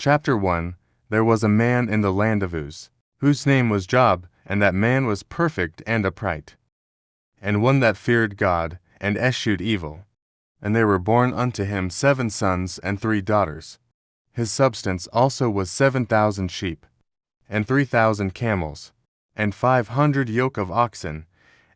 Chapter 1. There was a man in the land of Uz, whose name was Job, and that man was perfect and upright, and one that feared God, and eschewed evil. And there were born unto him 7 sons and 3 daughters. His substance also was 7,000 sheep, and 3,000 camels, and 500 yoke of oxen,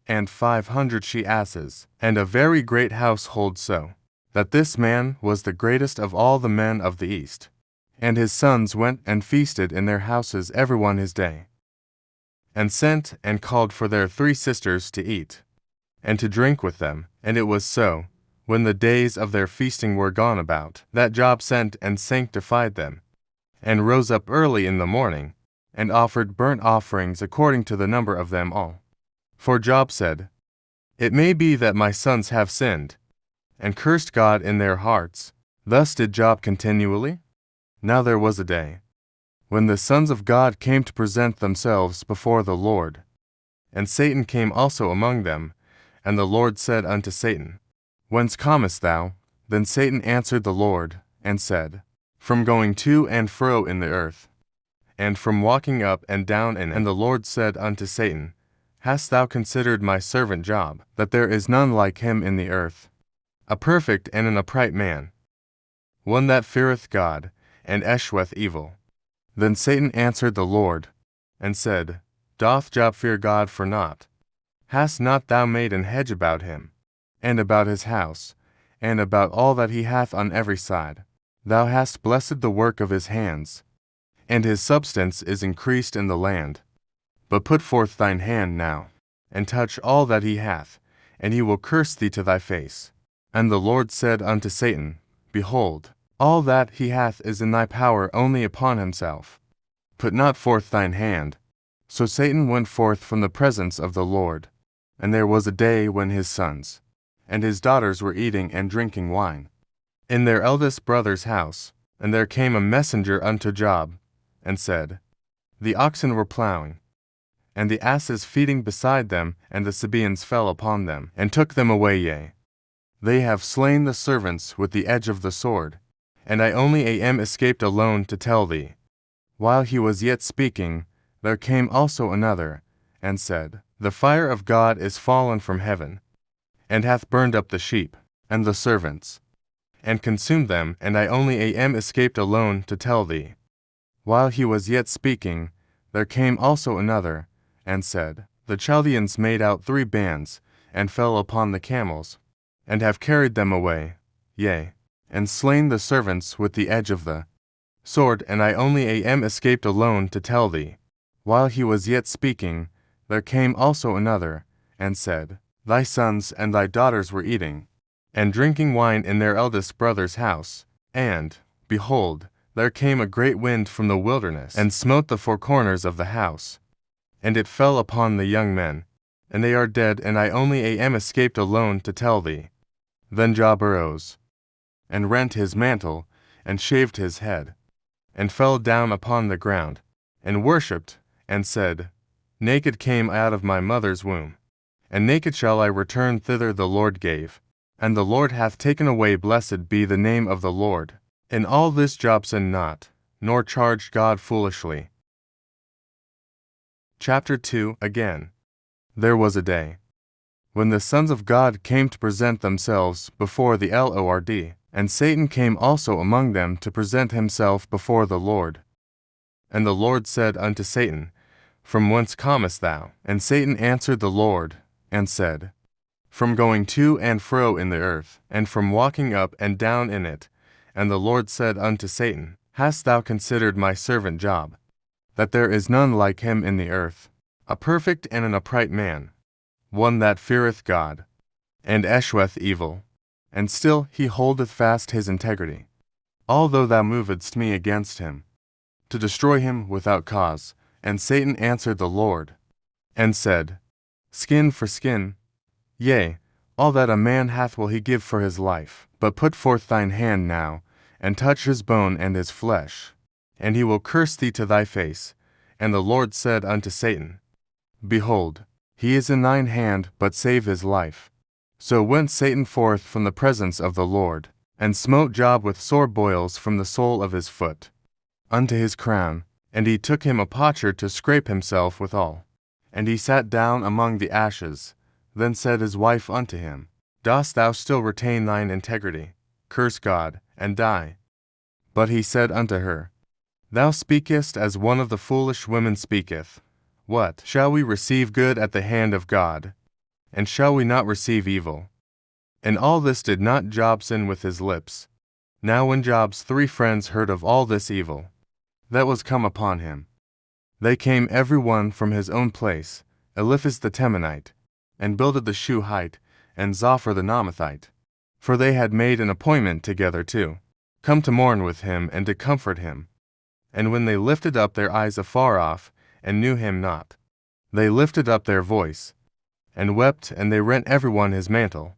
and 500 she-asses, and a very great household, so that this man was the greatest of all the men of the east. And his sons went and feasted in their houses every one his day, and sent and called for their 3 sisters to eat, and to drink with them. And it was so, when the days of their feasting were gone about, that Job sent and sanctified them, and rose up early in the morning, and offered burnt offerings according to the number of them all. For Job said, It may be that my sons have sinned, and cursed God in their hearts. Thus did Job continually. Now there was a day, when the sons of God came to present themselves before the Lord. And Satan came also among them, and the Lord said unto Satan, Whence comest thou? Then Satan answered the Lord, and said, From going to and fro in the earth, and from walking up and down in it. And the Lord said unto Satan, Hast thou considered my servant Job, that there is none like him in the earth, a perfect and an upright man, one that feareth God, and escheweth evil? Then Satan answered the Lord, and said, Doth Job fear God for naught? Hast not thou made an hedge about him, and about his house, and about all that he hath on every side? Thou hast blessed the work of his hands, and his substance is increased in the land. But put forth thine hand now, and touch all that he hath, and he will curse thee to thy face. And the Lord said unto Satan, Behold, all that he hath is in thy power only upon himself. Put not forth thine hand. So Satan went forth from the presence of the Lord. And there was a day when his sons and his daughters were eating and drinking wine in their eldest brother's house. And there came a messenger unto Job, and said, The oxen were plowing, and the asses feeding beside them, and the Sabaeans fell upon them, and took them away. Yea, they have slain the servants with the edge of the sword. And I only am escaped alone to tell thee. While he was yet speaking, there came also another, and said, The fire of God is fallen from heaven, and hath burned up the sheep, and the servants, and consumed them. And I only am escaped alone to tell thee. While he was yet speaking, there came also another, and said, The Chaldeans made out 3 bands, and fell upon the camels, and have carried them away, yea, and slain the servants with the edge of the sword. And I only am escaped alone to tell thee. While he was yet speaking, there came also another, and said, Thy sons and thy daughters were eating and drinking wine in their eldest brother's house. And, behold, there came a great wind from the wilderness, and smote the 4 corners of the house. And it fell upon the young men, and they are dead. And I only am escaped alone to tell thee. Then Job arose, and rent his mantle, and shaved his head, and fell down upon the ground, and worshipped, and said, Naked came I out of my mother's womb, and naked shall I return thither. The Lord gave, and the Lord hath taken away. Blessed be the name of the Lord. In all this Job sinned not, nor charged God foolishly. Chapter 2. Again, there was a day, when the sons of God came to present themselves before the Lord, and Satan came also among them to present himself before the Lord. And the Lord said unto Satan, From whence comest thou? And Satan answered the Lord, and said, From going to and fro in the earth, and from walking up and down in it. And the Lord said unto Satan, Hast thou considered my servant Job, that there is none like him in the earth, a perfect and an upright man, one that feareth God, and escheweth evil? And still he holdeth fast his integrity, although thou movedst me against him, to destroy him without cause. And Satan answered the Lord, and said, Skin for skin, yea, all that a man hath will he give for his life. But put forth thine hand now, and touch his bone and his flesh, and he will curse thee to thy face. And the Lord said unto Satan, Behold, he is in thine hand, but save his life. So went Satan forth from the presence of the Lord, and smote Job with sore boils from the sole of his foot unto his crown, and he took him a potsherd to scrape himself withal. And he sat down among the ashes. Then said his wife unto him, Dost thou still retain thine integrity? Curse God, and die. But he said unto her, Thou speakest as one of the foolish women speaketh. What, shall we receive good at the hand of God? And shall we not receive evil? And all this did not Job sin with his lips. Now when Job's 3 friends heard of all this evil that was come upon him, they came every one from his own place, Eliphaz the Temanite, and Bildad the Shuhite, and Zophar the Naamathite. For they had made an appointment together to come to mourn with him and to comfort him. And when they lifted up their eyes afar off, and knew him not, they lifted up their voice, and wept, and they rent every one his mantle,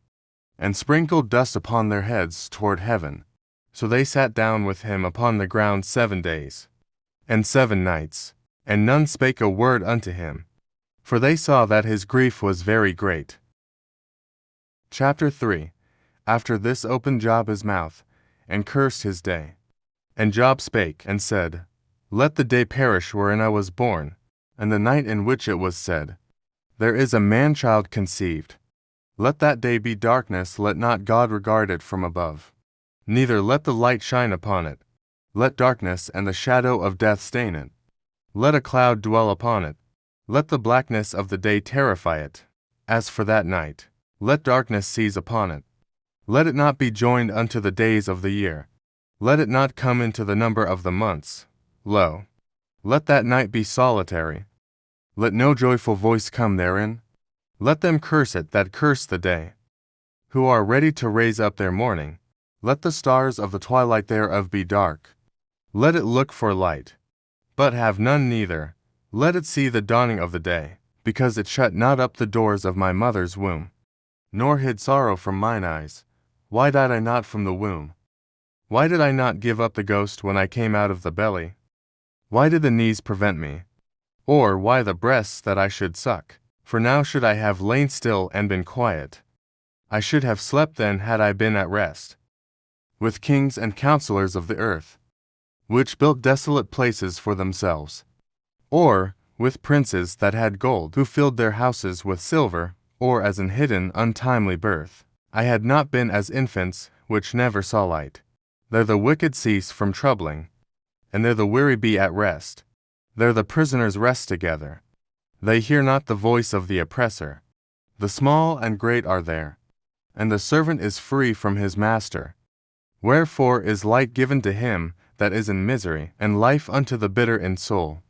and sprinkled dust upon their heads toward heaven. So they sat down with him upon the ground 7 days and 7 nights, and none spake a word unto him, for they saw that his grief was very great. Chapter 3. After this opened Job his mouth, and cursed his day. And Job spake, and said, Let the day perish wherein I was born, and the night in which it was said, There is a man-child conceived. Let that day be darkness, let not God regard it from above. Neither let the light shine upon it. Let darkness and the shadow of death stain it. Let a cloud dwell upon it. Let the blackness of the day terrify it. As for that night, let darkness seize upon it. Let it not be joined unto the days of the year. Let it not come into the number of the months. Lo, let that night be solitary. Let no joyful voice come therein. Let them curse it that curse the day, who are ready to raise up their mourning. Let the stars of the twilight thereof be dark. Let it look for light, but have none neither. Let it see the dawning of the day, because it shut not up the doors of my mother's womb, nor hid sorrow from mine eyes. Why died I not from the womb? Why did I not give up the ghost when I came out of the belly? Why did the knees prevent me? Or why the breasts that I should suck? For now should I have lain still and been quiet. I should have slept then had I been at rest, with kings and counselors of the earth, which built desolate places for themselves, or with princes that had gold, who filled their houses with silver, or as an hidden, untimely birth. I had not been as infants, which never saw light. There the wicked cease from troubling, and there the weary be at rest. There the prisoners rest together. They hear not the voice of the oppressor. The small and great are there, and the servant is free from his master. Wherefore is light given to him that is in misery, and life unto the bitter in soul,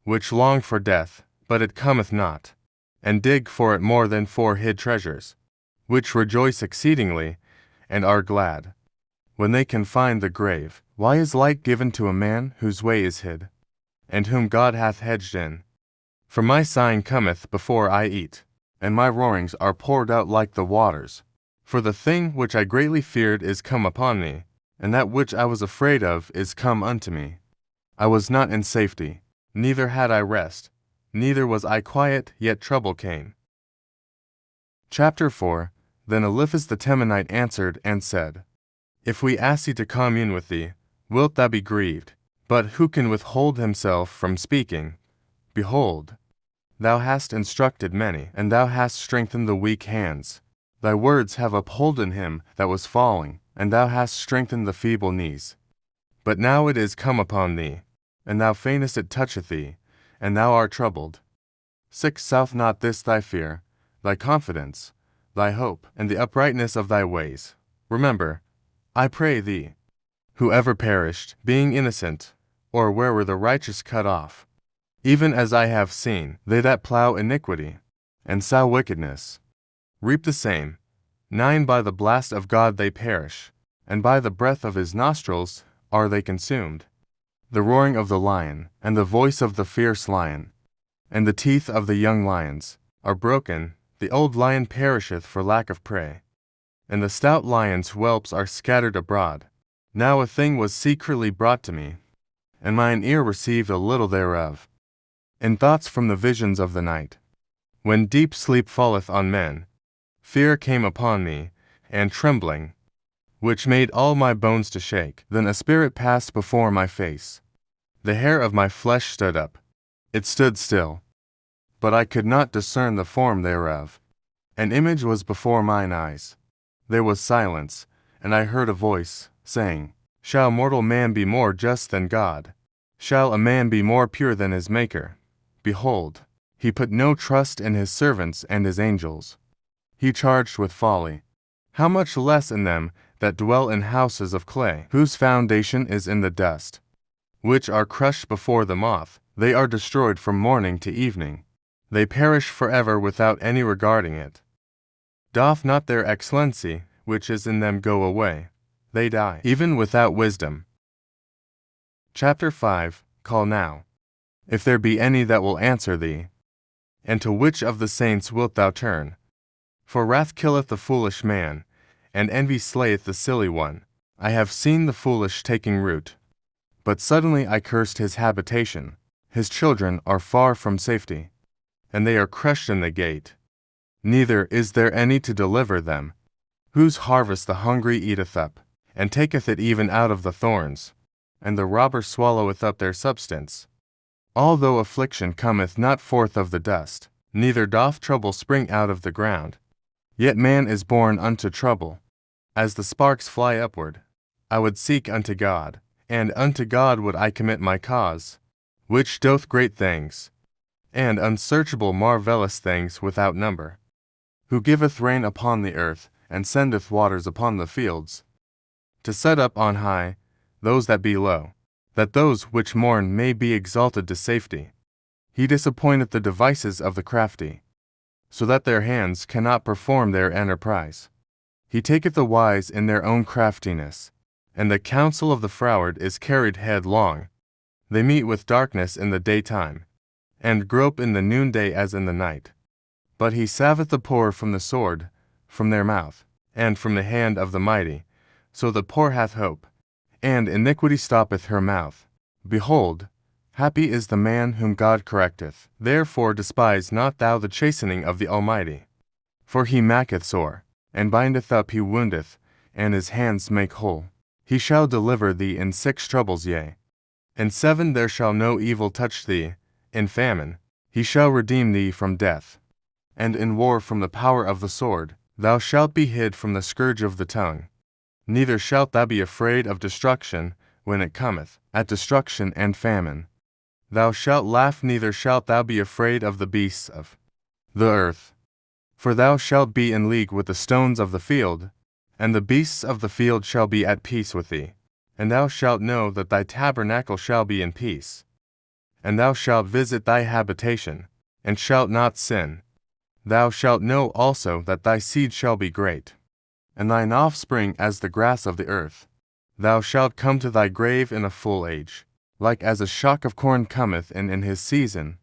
which long for death, but it cometh not, and dig for it more than for hid treasures, which rejoice exceedingly, and are glad when they can find the grave. Why is light given to a man whose way is hid, and whom God hath hedged in? For my sighing cometh before I eat, and my roarings are poured out like the waters. For the thing which I greatly feared is come upon me, and that which I was afraid of is come unto me. I was not in safety, neither had I rest, neither was I quiet, yet trouble came. Chapter 4. Then Eliphaz the Temanite answered and said, If we ask thee to commune with thee, wilt thou be grieved? But who can withhold himself from speaking? Behold, thou hast instructed many, and thou hast strengthened the weak hands. Thy words have upholden him that was falling, and thou hast strengthened the feeble knees. But now it is come upon thee, and thou feignest it toucheth thee, and thou art troubled. South not this thy fear, thy confidence, thy hope, and the uprightness of thy ways. Remember, I pray thee, who ever perished, being innocent, or where were the righteous cut off? Even as I have seen, they that plow iniquity, and sow wickedness, reap the same. 9 By the blast of God they perish, and by the breath of his nostrils are they consumed. The roaring of the lion, and the voice of the fierce lion, and the teeth of the young lions, are broken. The old lion perisheth for lack of prey, and the stout lion's whelps are scattered abroad. Now a thing was secretly brought to me, and mine ear received a little thereof. In thoughts from the visions of the night, when deep sleep falleth on men, fear came upon me, and trembling, which made all my bones to shake. Then a spirit passed before my face, The hair of my flesh stood up. It stood still. But I could not discern the form thereof. An image was before mine eyes. There was silence, and I heard a voice, saying, Shall mortal man be more just than God? Shall a man be more pure than his Maker? Behold, he put no trust in his servants and his angels. He charged with folly. How much less in them that dwell in houses of clay, whose foundation is in the dust, which are crushed before the moth, they are destroyed from morning to evening. They perish forever without any regarding it. Doth not their excellency, which is in them, go away? They die, even without wisdom. Chapter 5. Call now. If there be any that will answer thee. And to which of the saints wilt thou turn? For wrath killeth the foolish man, and envy slayeth the silly one. I have seen the foolish taking root. But suddenly I cursed his habitation. His children are far from safety, and they are crushed in the gate. Neither is there any to deliver them. Whose harvest the hungry eateth up, and taketh it even out of the thorns, and the robber swalloweth up their substance. Although affliction cometh not forth of the dust, neither doth trouble spring out of the ground, yet man is born unto trouble. As the sparks fly upward, I would seek unto God, and unto God would I commit my cause, which doth great things, and unsearchable marvellous things without number, who giveth rain upon the earth, and sendeth waters upon the fields, to set up on high those that be low, that those which mourn may be exalted to safety. He disappointeth the devices of the crafty, so that their hands cannot perform their enterprise. He taketh the wise in their own craftiness, and the counsel of the froward is carried headlong. They meet with darkness in the daytime, and grope in the noonday as in the night. But he saveth the poor from the sword, from their mouth, and from the hand of the mighty. So the poor hath hope, and iniquity stoppeth her mouth. Behold, happy is the man whom God correcteth. Therefore despise not thou the chastening of the Almighty. For he maketh sore, and bindeth up, he woundeth, and his hands make whole. He shall deliver thee in 6 troubles, yea. In 7 there shall no evil touch thee. In famine he shall redeem thee from death. And in war from the power of the sword. Thou shalt be hid from the scourge of the tongue. Neither shalt thou be afraid of destruction when it cometh, at destruction and famine. Thou shalt laugh, neither shalt thou be afraid of the beasts of the earth. For thou shalt be in league with the stones of the field, and the beasts of the field shall be at peace with thee. And thou shalt know that thy tabernacle shall be in peace. And thou shalt visit thy habitation, and shalt not sin. Thou shalt know also that thy seed shall be great, and thine offspring as the grass of the earth. Thou shalt come to thy grave in a full age, like as a shock of corn cometh in his season.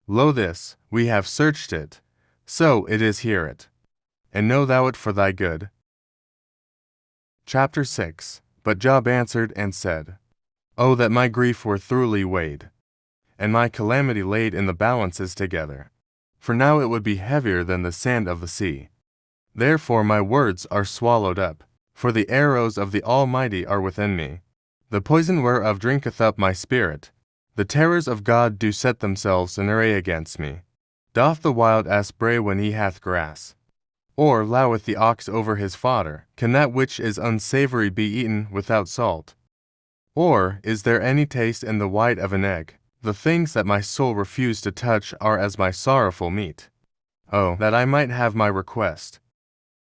Lo, this, we have searched it, so it is, hear it, and know thou it for thy good. Chapter 6. But Job answered and said, O that my grief were thoroughly weighed, and my calamity laid in the balances together. For now it would be heavier than the sand of the sea. Therefore my words are swallowed up, for the arrows of the Almighty are within me. The poison whereof drinketh up my spirit. The terrors of God do set themselves in array against me. Doth the wild ass bray when he hath grass? Or loweth the ox over his fodder? Can that which is unsavory be eaten without salt? Or is there any taste in the white of an egg? The things that my soul refused to touch are as my sorrowful meat. Oh, that I might have my request,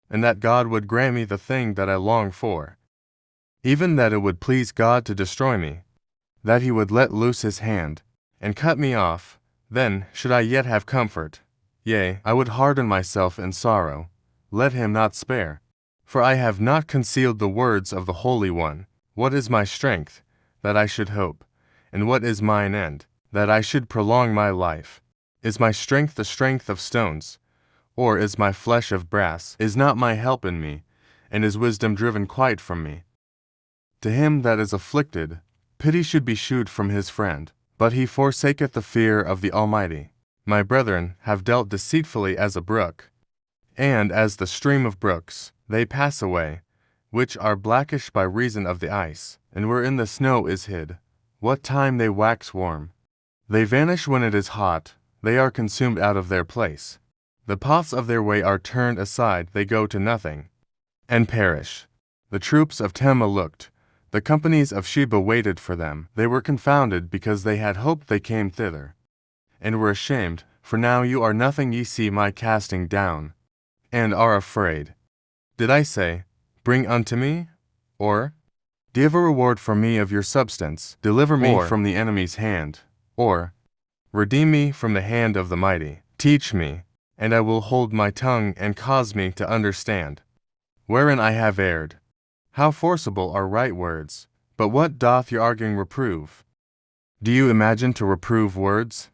and that God would grant me the thing that I long for, even that it would please God to destroy me, that he would let loose his hand, and cut me off, then should I yet have comfort. Yea, I would harden myself in sorrow, let him not spare. For I have not concealed the words of the Holy One. What is my strength, that I should hope? And what is mine end, that I should prolong my life? Is my strength the strength of stones, or is my flesh of brass? Is not my help in me, and is wisdom driven quite from me? To him that is afflicted, pity should be shewed from his friend, but he forsaketh the fear of the Almighty. My brethren have dealt deceitfully as a brook, and as the stream of brooks, they pass away, which are blackish by reason of the ice, and wherein the snow is hid. what time they wax warm. They vanish when it is hot, they are consumed out of their place. The paths of their way are turned aside, they go to nothing, and perish. The troops of Tema looked, the companies of Sheba waited for them. They were confounded because they had hoped they came thither, and were ashamed, for now you are nothing, ye see my casting down, and are afraid. Did I say, Bring unto me? Or, Give a reward for me of your substance, deliver me from the enemy's hand, or, Redeem me from the hand of the mighty. Teach me, and I will hold my tongue, and cause me to understand, wherein I have erred. How forcible are right words, but what doth your arguing reprove? Do you imagine to reprove words?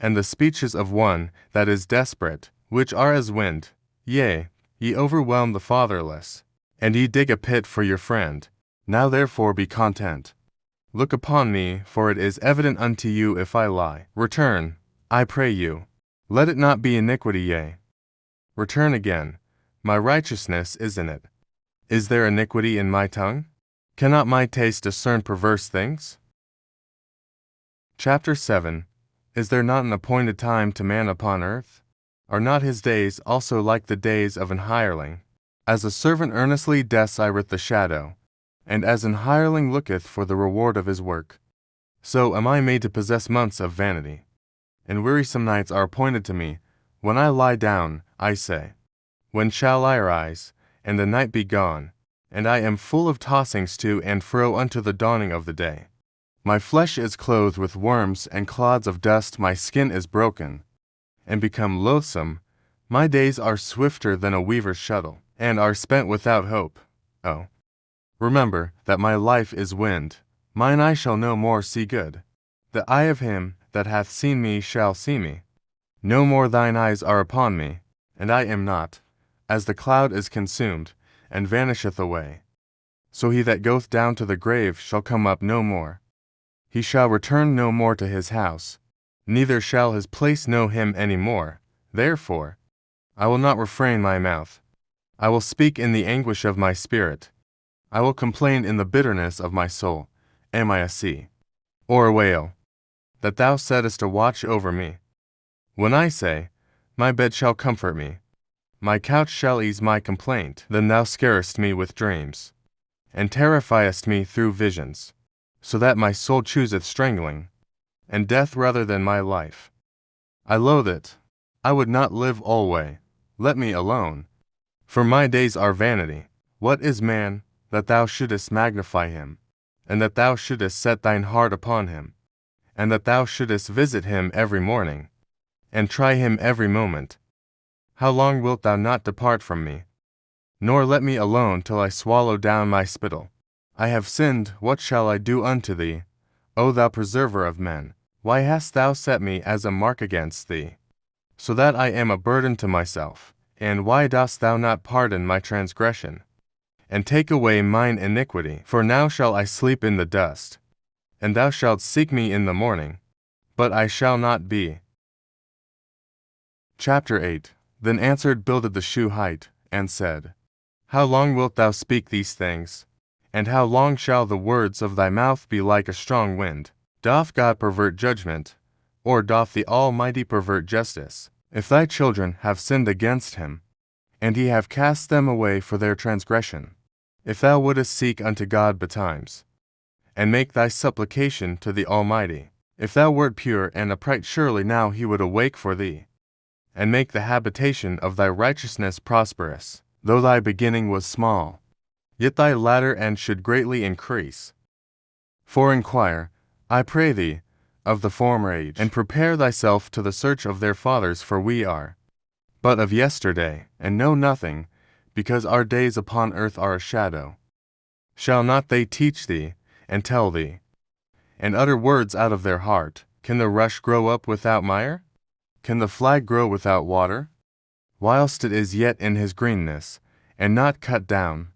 And the speeches of one that is desperate, which are as wind, yea, ye overwhelm the fatherless, and ye dig a pit for your friend. Now therefore be content. Look upon me, for it is evident unto you if I lie. Return, I pray you. Let it not be iniquity, yea. Return again, my righteousness is in it. Is there iniquity in my tongue? Cannot my taste discern perverse things? Chapter 7. Is there not an appointed time to man upon earth? Are not his days also like the days of an hireling? As a servant earnestly desireth the shadow, and as an hireling looketh for the reward of his work, so am I made to possess months of vanity. And wearisome nights are appointed to me. When I lie down, I say, When shall I arise, and the night be gone? And I am full of tossings to and fro unto the dawning of the day. My flesh is clothed with worms and clods of dust, my skin is broken, and become loathsome. My days are swifter than a weaver's shuttle, and are spent without hope. Oh, remember that my life is wind, mine eye shall no more see good. The eye of him that hath seen me shall see me. No more thine eyes are upon me, and I am not. As the cloud is consumed, and vanisheth away, so he that goeth down to the grave shall come up no more. He shall return no more to his house, neither shall his place know him any more. Therefore, I will not refrain my mouth. I will speak in the anguish of my spirit. I will complain in the bitterness of my soul. Am I a sea, or a whale, that thou settest a watch over me? When I say, My bed shall comfort me, my couch shall ease my complaint, then thou scarest me with dreams, and terrifiest me through visions, so that my soul chooseth strangling, and death rather than my life. I loathe it. I would not live alway. Let me alone. For my days are vanity. What is man, that thou shouldest magnify him, and that thou shouldest set thine heart upon him, and that thou shouldest visit him every morning, and try him every moment? How long wilt thou not depart from me, nor let me alone till I swallow down my spittle? I have sinned, what shall I do unto thee, O thou preserver of men? Why hast thou set me as a mark against thee, so that I am a burden to myself? And why dost thou not pardon my transgression, and take away mine iniquity? For now shall I sleep in the dust, and thou shalt seek me in the morning, but I shall not be. Chapter 8. Then answered Bildad the Shuhite, and said, How long wilt thou speak these things? And how long shall the words of thy mouth be like a strong wind? Doth God pervert judgment, or doth the Almighty pervert justice? If thy children have sinned against him, and he have cast them away for their transgression, if thou wouldest seek unto God betimes, and make thy supplication to the Almighty, if thou wert pure and upright, surely now he would awake for thee, and make the habitation of thy righteousness prosperous. Though thy beginning was small, yet thy latter end should greatly increase. For inquire, I pray thee, of the former age, and prepare thyself to the search of their fathers, for we are but of yesterday, and know nothing, because our days upon earth are a shadow. Shall not they teach thee, and tell thee, and utter words out of their heart? Can the rush grow up without mire? Can the flag grow without water? Whilst it is yet in his greenness, and not cut down,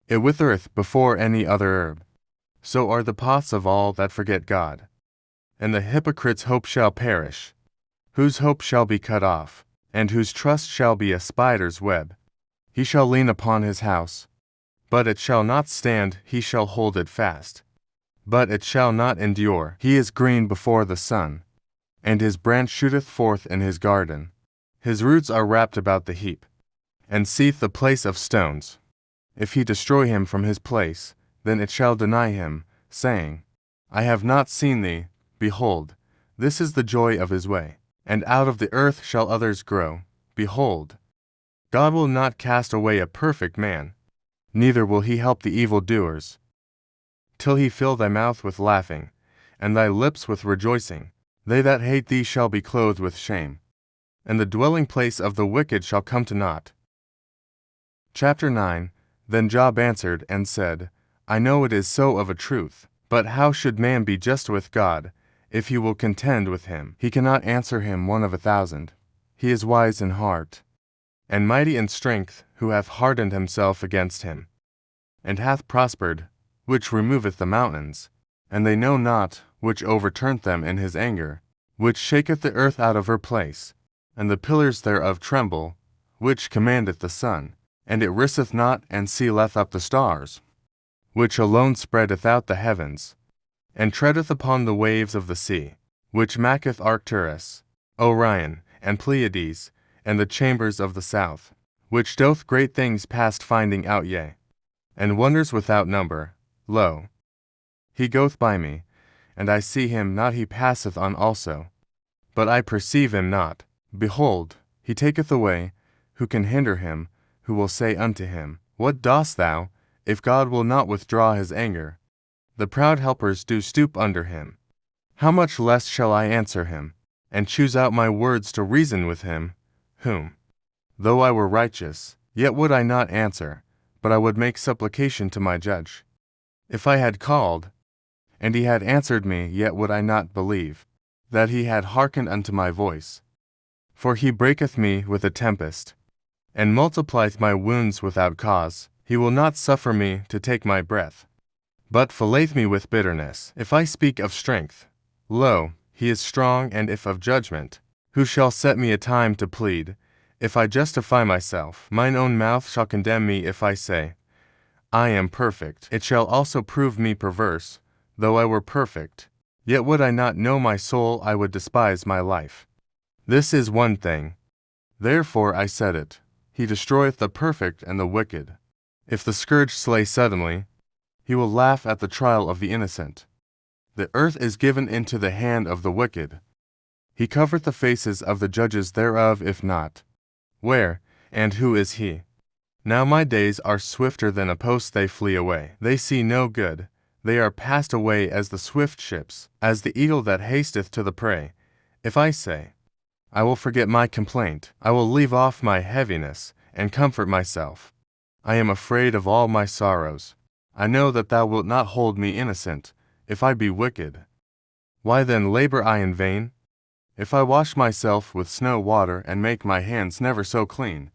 it withereth before any other herb. So are the paths of all that forget God. And the hypocrite's hope shall perish, whose hope shall be cut off, and whose trust shall be a spider's web. He shall lean upon his house, but it shall not stand, he shall hold it fast, but it shall not endure. He is green before the sun, and his branch shooteth forth in his garden. His roots are wrapped about the heap, and seeth the place of stones. If he destroy him from his place, then it shall deny him, saying, I have not seen thee. Behold, this is the joy of his way. And out of the earth shall others grow. Behold, God will not cast away a perfect man, neither will he help the evildoers, till he fill thy mouth with laughing, and thy lips with rejoicing. They that hate thee shall be clothed with shame, and the dwelling place of the wicked shall come to naught. Chapter 9. Then Job answered and said, I know it is so of a truth, but how should man be just with God, if he will contend with him? He cannot answer him 1 of 1,000. He is wise in heart, and mighty in strength, who hath hardened himself against him, and hath prospered, which removeth the mountains, and they know not, which overturned them in his anger, which shaketh the earth out of her place, and the pillars thereof tremble, which commandeth the sun, and it risteth not and sealeth up the stars, which alone spreadeth out the heavens, and treadeth upon the waves of the sea, which maketh Arcturus, Orion, and Pleiades, and the chambers of the south, which doth great things past finding out, yea, and wonders without number. Lo, he goeth by me, and I see him not, he passeth on also, but I perceive him not. Behold, he taketh away, who can hinder him? Who will say unto him, What dost thou, if God will not withdraw his anger? The proud helpers do stoop under him. How much less shall I answer him, and choose out my words to reason with him, whom, though I were righteous, yet would I not answer, but I would make supplication to my judge. If I had called, and he had answered me, yet would I not believe that he had hearkened unto my voice. For he breaketh me with a tempest, and multiplieth my wounds without cause. He will not suffer me to take my breath, but fillet me with bitterness. If I speak of strength, lo, he is strong, and if of judgment, who shall set me a time to plead? If I justify myself, mine own mouth shall condemn me. If I say, I am perfect, it shall also prove me perverse. Though I were perfect, yet would I not know my soul, I would despise my life. This is one thing, therefore I said it, he destroyeth the perfect and the wicked. If the scourge slay suddenly, he will laugh at the trial of the innocent. The earth is given into the hand of the wicked. He covereth the faces of the judges thereof. If not, where, and who is he? Now my days are swifter than a post, they flee away. They see no good, they are passed away as the swift ships, as the eagle that hasteth to the prey. If I say, I will forget my complaint, I will leave off my heaviness, and comfort myself. I am afraid of all my sorrows. I know that thou wilt not hold me innocent, if I be wicked. Why then labor I in vain? If I wash myself with snow water, and make my hands never so clean,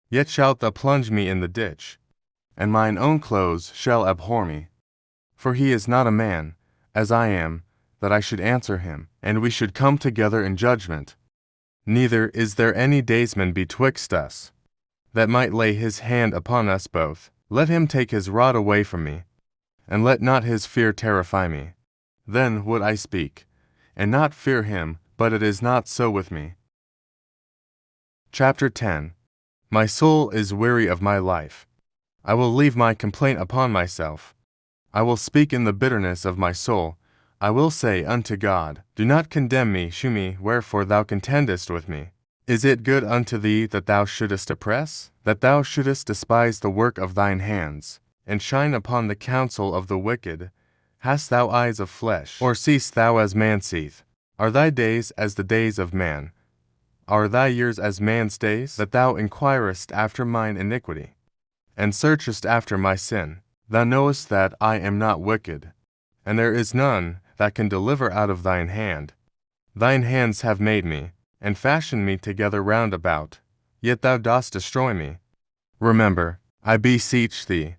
yet shalt thou plunge me in the ditch, and mine own clothes shall abhor me. For he is not a man, as I am, that I should answer him, and we should come together in judgment. Neither is there any daysman betwixt us, that might lay his hand upon us both. Let him take his rod away from me, and let not his fear terrify me. Then would I speak, and not fear him, but it is not so with me. Chapter 10. My soul is weary of my life. I will leave my complaint upon myself. I will speak in the bitterness of my soul. I will say unto God, Do not condemn me, shew me wherefore thou contendest with me. Is it good unto thee that thou shouldest oppress, that thou shouldest despise the work of thine hands, and shine upon the counsel of the wicked? Hast thou eyes of flesh, or seest thou as man seeth? Are thy days as the days of man? Are thy years as man's days? That thou inquirest after mine iniquity, and searchest after my sin. Thou knowest that I am not wicked, and there is none that can deliver out of thine hand. Thine hands have made me, and fashioned me together round about, yet thou dost destroy me. Remember, I beseech thee,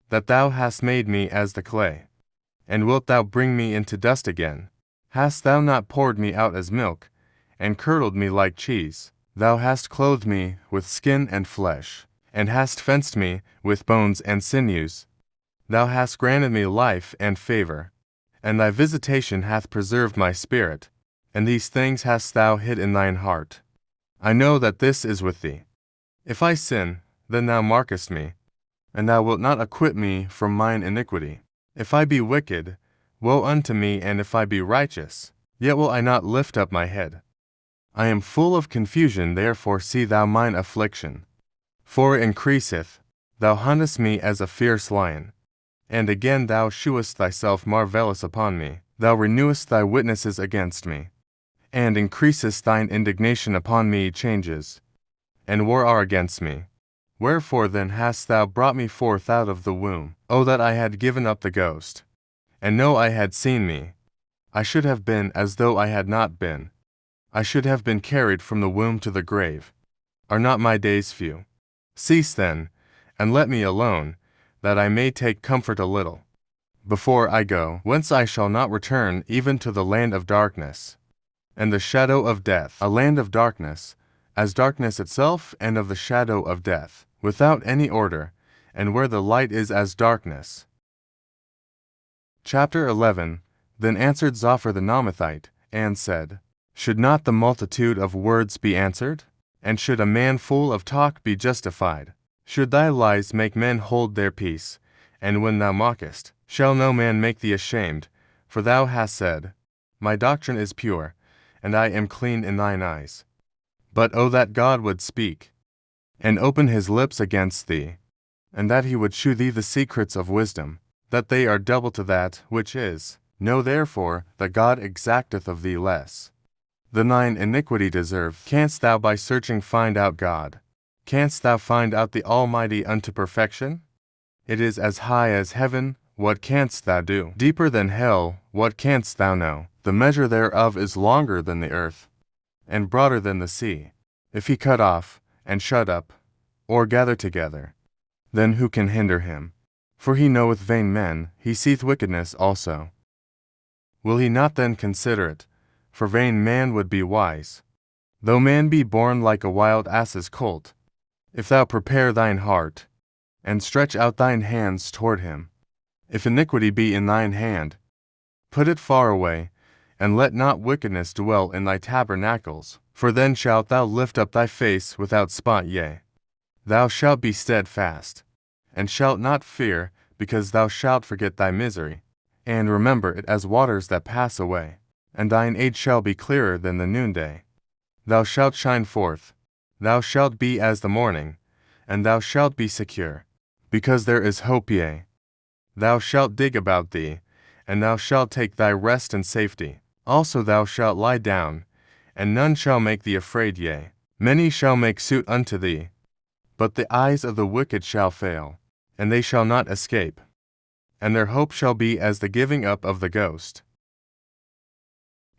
that thou hast made me as the clay, and wilt thou bring me into dust again? Hast thou not poured me out as milk, and curdled me like cheese? Thou hast clothed me with skin and flesh, and hast fenced me with bones and sinews. Thou hast granted me life and favor. and thy visitation hath preserved my spirit, and these things hast thou hid in thine heart. I know that this is with thee. If I sin, then thou markest me, and thou wilt not acquit me from mine iniquity. If I be wicked, woe unto me, and if I be righteous, yet will I not lift up my head. I am full of confusion, therefore see thou mine affliction. For it increaseth, thou huntest me as a fierce lion. And again thou shewest thyself marvellous upon me, thou renewest thy witnesses against me, and increasest thine indignation upon me changes, and war are against me. Wherefore then hast thou brought me forth out of the womb? O that I had given up the ghost, and no eye had seen me. I should have been as though I had not been. I should have been carried from the womb to the grave. Are not my days few? Cease then, and let me alone, that I may take comfort a little, before I go, whence I shall not return, even to the land of darkness, and the shadow of death, a land of darkness, as darkness itself, and of the shadow of death, without any order, and where the light is as darkness. Chapter 11. Then answered Zophar the Naamathite, and said, Should not the multitude of words be answered? And should a man full of talk be justified? Should thy lies make men hold their peace? And when thou mockest, shall no man make thee ashamed? For thou hast said, My doctrine is pure, and I am clean in thine eyes. But O that God would speak, and open his lips against thee, and that he would shew thee the secrets of wisdom, that they are double to that which is. Know therefore that God exacteth of thee less than thine iniquity deserve. Canst thou by searching find out God? Canst thou find out the Almighty unto perfection? It is as high as heaven, what canst thou do? Deeper than hell, what canst thou know? The measure thereof is longer than the earth, and broader than the sea. If he cut off, and shut up, or gather together, then who can hinder him? For he knoweth vain men, he seeth wickedness also. Will he not then consider it? For vain man would be wise, though man be born like a wild ass's colt. If thou prepare thine heart, and stretch out thine hands toward him, if iniquity be in thine hand, put it far away, and let not wickedness dwell in thy tabernacles. For then shalt thou lift up thy face without spot, yea, thou shalt be steadfast, and shalt not fear, because thou shalt forget thy misery, and remember it as waters that pass away. And thine age shall be clearer than the noonday. Thou shalt shine forth, thou shalt be as the morning, and thou shalt be secure, because there is hope, yea. Thou shalt dig about thee, and thou shalt take thy rest in safety. Also thou shalt lie down, and none shall make thee afraid, yea. Many shall make suit unto thee, but the eyes of the wicked shall fail, and they shall not escape, and their hope shall be as the giving up of the ghost.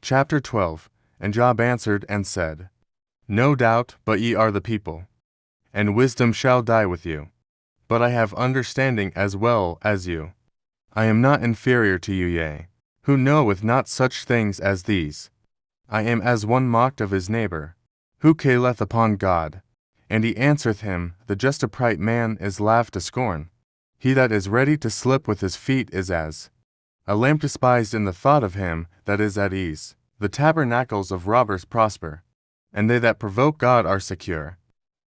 Chapter 12. And Job answered and said, No doubt but ye are the people, and wisdom shall die with you. But I have understanding as well as you. I am not inferior to you, yea, who knoweth not such things as these. I am as one mocked of his neighbor, who calleth upon God, and he answereth him. The just upright man is laughed to scorn. He that is ready to slip with his feet is as a lamp despised in the thought of him that is at ease. The tabernacles of robbers prosper, and they that provoke God are secure,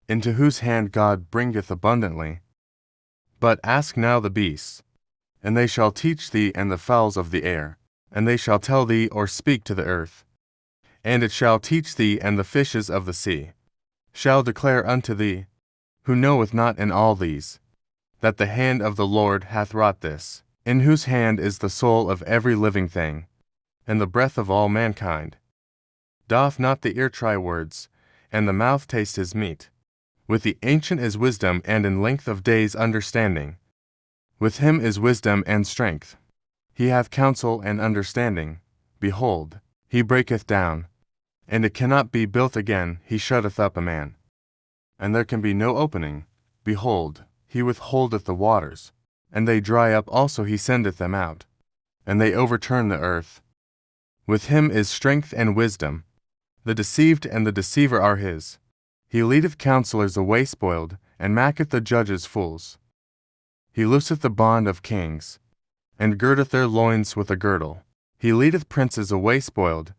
into whose hand God bringeth abundantly. But ask now the beasts, and they shall teach thee, and the fowls of the air, and they shall tell thee or speak to the earth. And it shall teach thee, and the fishes of the sea shall declare unto thee, who knoweth not in all these, that the hand of the Lord hath wrought this, in whose hand is the soul of every living thing, and the breath of all mankind. Doth not the ear try words, and the mouth taste his meat? With the ancient is wisdom, and in length of days understanding. With him is wisdom and strength. He hath counsel and understanding. Behold, he breaketh down, and it cannot be built again. He shutteth up a man, and there can be no opening. Behold, he withholdeth the waters, and they dry up also. He sendeth them out, and they overturn the earth. With him is strength and wisdom. The deceived and the deceiver are his. He leadeth counselors away spoiled, and maketh the judges fools. He looseth the bond of kings, and girdeth their loins with a girdle. He leadeth princes away spoiled,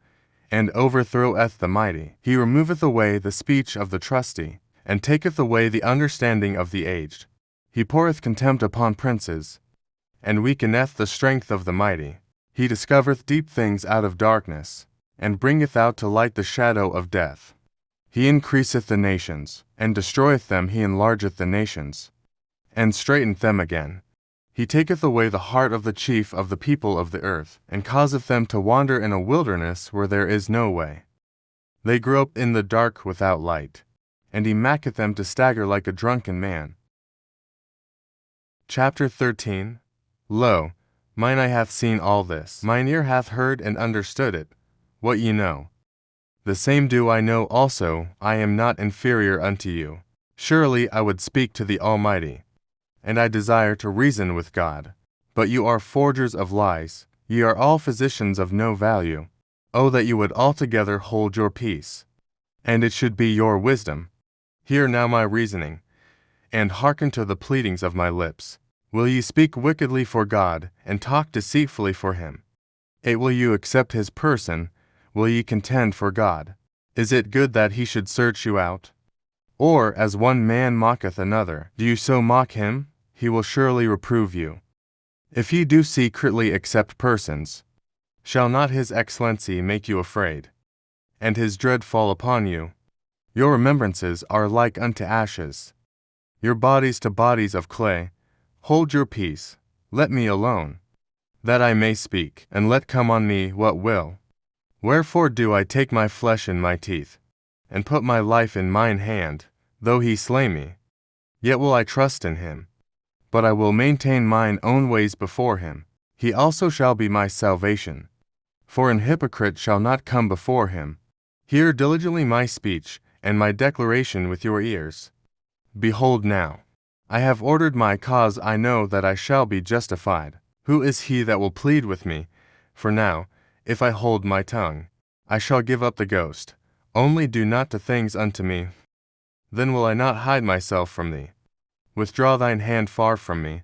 and overthroweth the mighty. He removeth away the speech of the trusty, and taketh away the understanding of the aged. He poureth contempt upon princes, and weakeneth the strength of the mighty. He discovereth deep things out of darkness, and bringeth out to light the shadow of death. He increaseth the nations, and destroyeth them. He enlargeth the nations, and straighteneth them again. He taketh away the heart of the chief of the people of the earth, and causeth them to wander in a wilderness where there is no way. They grope in the dark without light, and he maketh them to stagger like a drunken man. Chapter 13. Lo, mine eye hath seen all this, mine ear hath heard and understood it, what ye know. The same do I know also. I am not inferior unto you. Surely I would speak to the Almighty, and I desire to reason with God. But you are forgers of lies, ye are all physicians of no value. Oh, that you would altogether hold your peace, and it should be your wisdom. Hear now my reasoning, and hearken to the pleadings of my lips. Will ye speak wickedly for God, and talk deceitfully for him? Will you accept his person? Will ye contend for God? Is it good that he should search you out? Or, as one man mocketh another, do you so mock him? He will surely reprove you. If ye do secretly accept persons, shall not his excellency make you afraid, and his dread fall upon you? Your remembrances are like unto ashes, your bodies to bodies of clay. Hold your peace, let me alone, that I may speak, and let come on me what will. Wherefore do I take my flesh in my teeth, and put my life in mine hand? Though he slay me, yet will I trust in him. But I will maintain mine own ways before him. He also shall be my salvation. For an hypocrite shall not come before him. Hear diligently my speech, and my declaration with your ears. Behold now, I have ordered my cause. I know that I shall be justified. Who is he that will plead with me? For now, if I hold my tongue, I shall give up the ghost. Only do not the things unto me. Then will I not hide myself from thee. Withdraw thine hand far from me,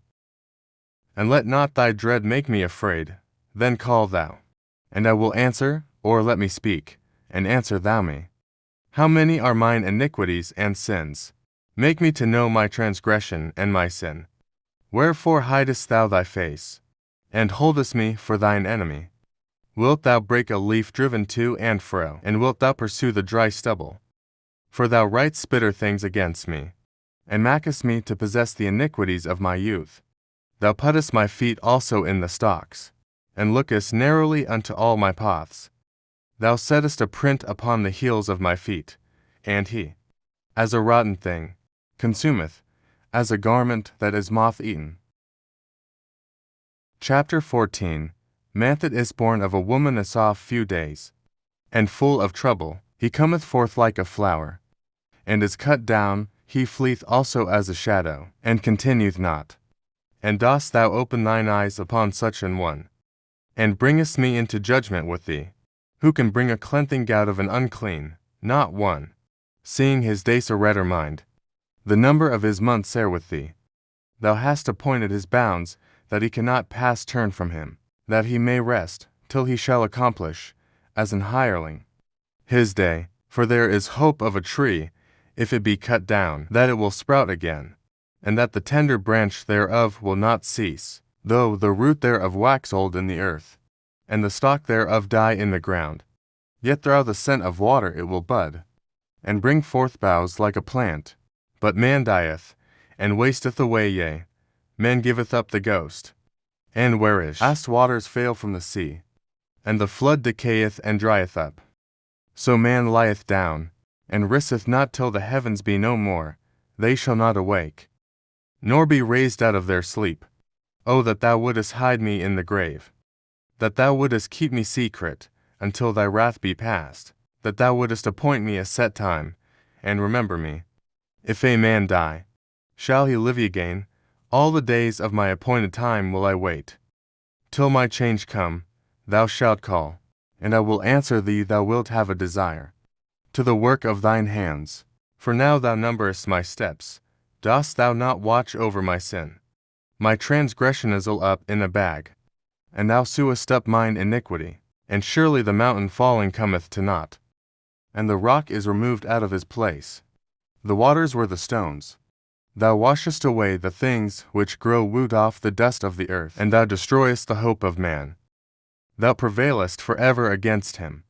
and let not thy dread make me afraid. Then call thou, and I will answer, or let me speak, and answer thou me. How many are mine iniquities and sins? Make me to know my transgression and my sin. Wherefore hidest thou thy face, and holdest me for thine enemy? Wilt thou break a leaf driven to and fro, and wilt thou pursue the dry stubble? For thou writest bitter things against me, and makest me to possess the iniquities of my youth. Thou puttest my feet also in the stocks, and lookest narrowly unto all my paths. Thou settest a print upon the heels of my feet, and he, as a rotten thing, consumeth, as a garment that is moth-eaten. Chapter 14. Man that is born of a woman is oft few days, and full of trouble. He cometh forth like a flower, and is cut down. He fleeth also as a shadow, and continueth not. And dost thou open thine eyes upon such an one, and bringest me into judgment with thee? Who can bring a cleansing out of an unclean? Not one. Seeing his days are redder mind, the number of his months are with thee. Thou hast appointed his bounds, that he cannot pass turn from him, that he may rest, till he shall accomplish, as an hireling, his day. For there is hope of a tree, if it be cut down, that it will sprout again, and that the tender branch thereof will not cease, though the root thereof wax old in the earth, and the stalk thereof die in the ground. Yet through the scent of water it will bud, and bring forth boughs like a plant. But man dieth, and wasteth away, yea, man giveth up the ghost. And whereas vast waters fail from the sea, and the flood decayeth and drieth up, so man lieth down, and risteth not till the heavens be no more. They shall not awake, nor be raised out of their sleep. O that thou wouldest hide me in the grave, that thou wouldest keep me secret, until thy wrath be past, that thou wouldest appoint me a set time, and remember me. If a man die, shall he live again? All the days of my appointed time will I wait. Till my change come, thou shalt call, and I will answer thee. Thou wilt have a desire to the work of thine hands. For now thou numberest my steps. Dost thou not watch over my sin? My transgression is all up in a bag. and thou sewest up mine iniquity. And surely the mountain falling cometh to naught, and the rock is removed out of his place. The waters were the stones. Thou washest away the things which grow wood off the dust of the earth, and thou destroyest the hope of man. Thou prevailest for ever against him.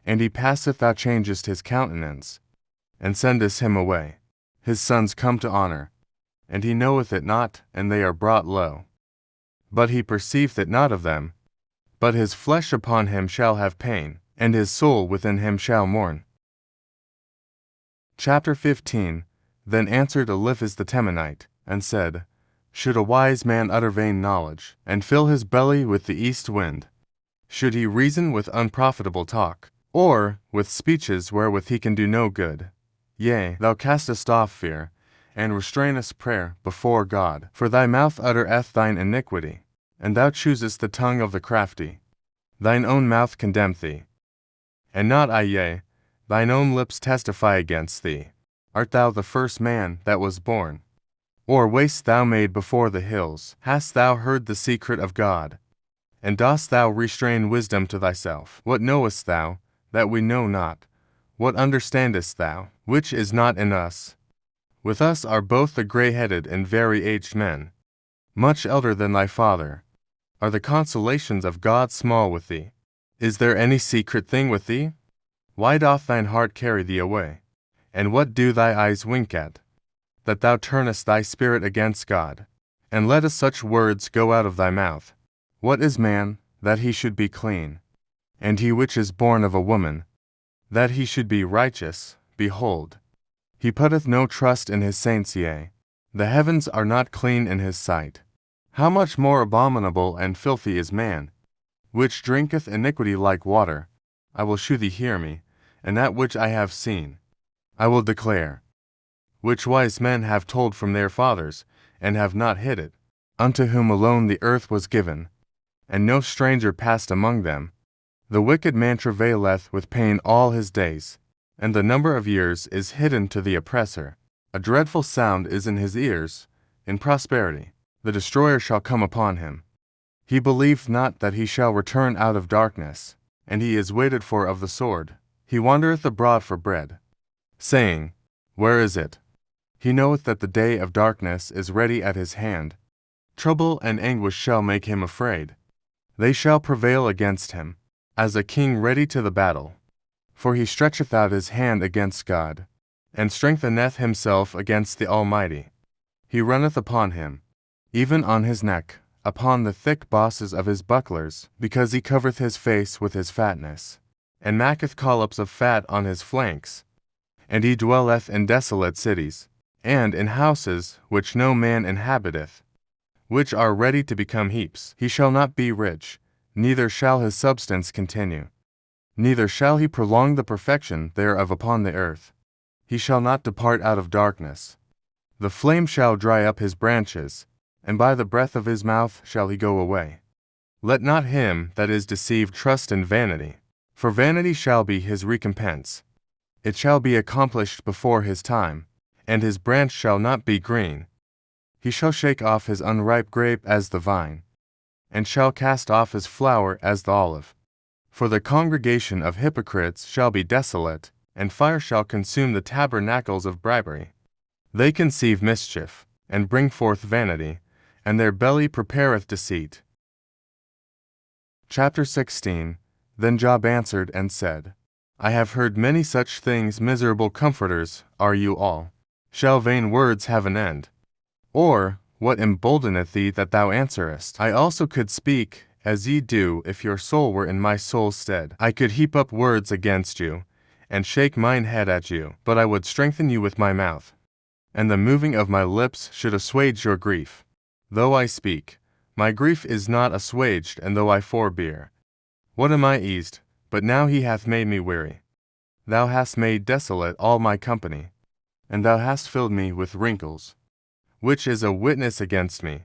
And he passeth, thou changest his countenance, and sendest him away. His sons come to honor, and he knoweth it not, and they are brought low. But he perceiveth it not of them. But his flesh upon him shall have pain, and his soul within him shall mourn. Chapter 15. Then answered Eliphaz the Temanite, and said, Should a wise man utter vain knowledge, and fill his belly with the east wind? Should he reason with unprofitable talk, or with speeches wherewith he can do no good? Yea, thou castest off fear, and restrainest prayer before God. For thy mouth uttereth thine iniquity, and thou choosest the tongue of the crafty. Thine own mouth condemneth thee, and not I, yea, thine own lips testify against thee. Art thou the first man that was born? Or wast thou made before the hills? Hast thou heard the secret of God? And dost thou restrain wisdom to thyself? What knowest thou, that we know not? What understandest thou, which is not in us? With us are both the grey-headed and very aged men, much elder than thy father. Are the consolations of God small with thee? Is there any secret thing with thee? Why doth thine heart carry thee away? And what do thy eyes wink at? That thou turnest thy spirit against God, and lettest such words go out of thy mouth. What is man, that he should be clean? And he which is born of a woman, that he should be righteous? Behold, he putteth no trust in his saints, yea, the heavens are not clean in his sight. How much more abominable and filthy is man, which drinketh iniquity like water? I will shew thee, hear me, and that which I have seen I will declare, which wise men have told from their fathers, and have not hid it, unto whom alone the earth was given, and no stranger passed among them. The wicked man travaileth with pain all his days, and the number of years is hidden to the oppressor. A dreadful sound is in his ears. In prosperity the destroyer shall come upon him. He believed not that he shall return out of darkness, and he is waited for of the sword. He wandereth abroad for bread, saying, Where is it? He knoweth that the day of darkness is ready at his hand. Trouble and anguish shall make him afraid. They shall prevail against him, as a king ready to the battle. For he stretcheth out his hand against God, and strengtheneth himself against the Almighty. He runneth upon him, even on his neck, upon the thick bosses of his bucklers, because he covereth his face with his fatness, and maketh collops of fat on his flanks. And he dwelleth in desolate cities, and in houses which no man inhabiteth, which are ready to become heaps. He shall not be rich, neither shall his substance continue, neither shall he prolong the perfection thereof upon the earth. He shall not depart out of darkness. The flame shall dry up his branches, and by the breath of his mouth shall he go away. Let not him that is deceived trust in vanity, for vanity shall be his recompense. It shall be accomplished before his time, and his branch shall not be green. He shall shake off his unripe grape as the vine, and shall cast off his flower as the olive. For the congregation of hypocrites shall be desolate, and fire shall consume the tabernacles of bribery. They conceive mischief, and bring forth vanity, and their belly prepareth deceit. Chapter 16. Then Job answered and said, I have heard many such things. Miserable comforters are you all. Shall vain words have an end? Or, what emboldeneth thee that thou answerest? I also could speak, as ye do, if your soul were in my soul's stead. I could heap up words against you, and shake mine head at you, but I would strengthen you with my mouth, and the moving of my lips should assuage your grief. Though I speak, my grief is not assuaged, and though I forbear, what am I eased? But now he hath made me weary. Thou hast made desolate all my company, and thou hast filled me with wrinkles, which is a witness against me,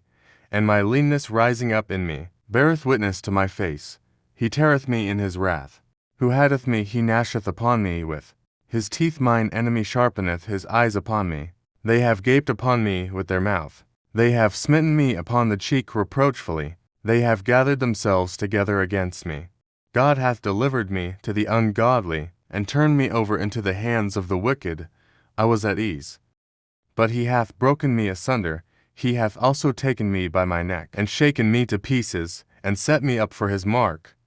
and my leanness rising up in me beareth witness to my face. He teareth me in his wrath. Who hatteth me he gnasheth upon me with his teeth. Mine enemy sharpeneth his eyes upon me. They have gaped upon me with their mouth. They have smitten me upon the cheek reproachfully. They have gathered themselves together against me. God hath delivered me to the ungodly, and turned me over into the hands of the wicked. I was at ease. But he hath broken me asunder, he hath also taken me by my neck, and shaken me to pieces, and set me up for his mark.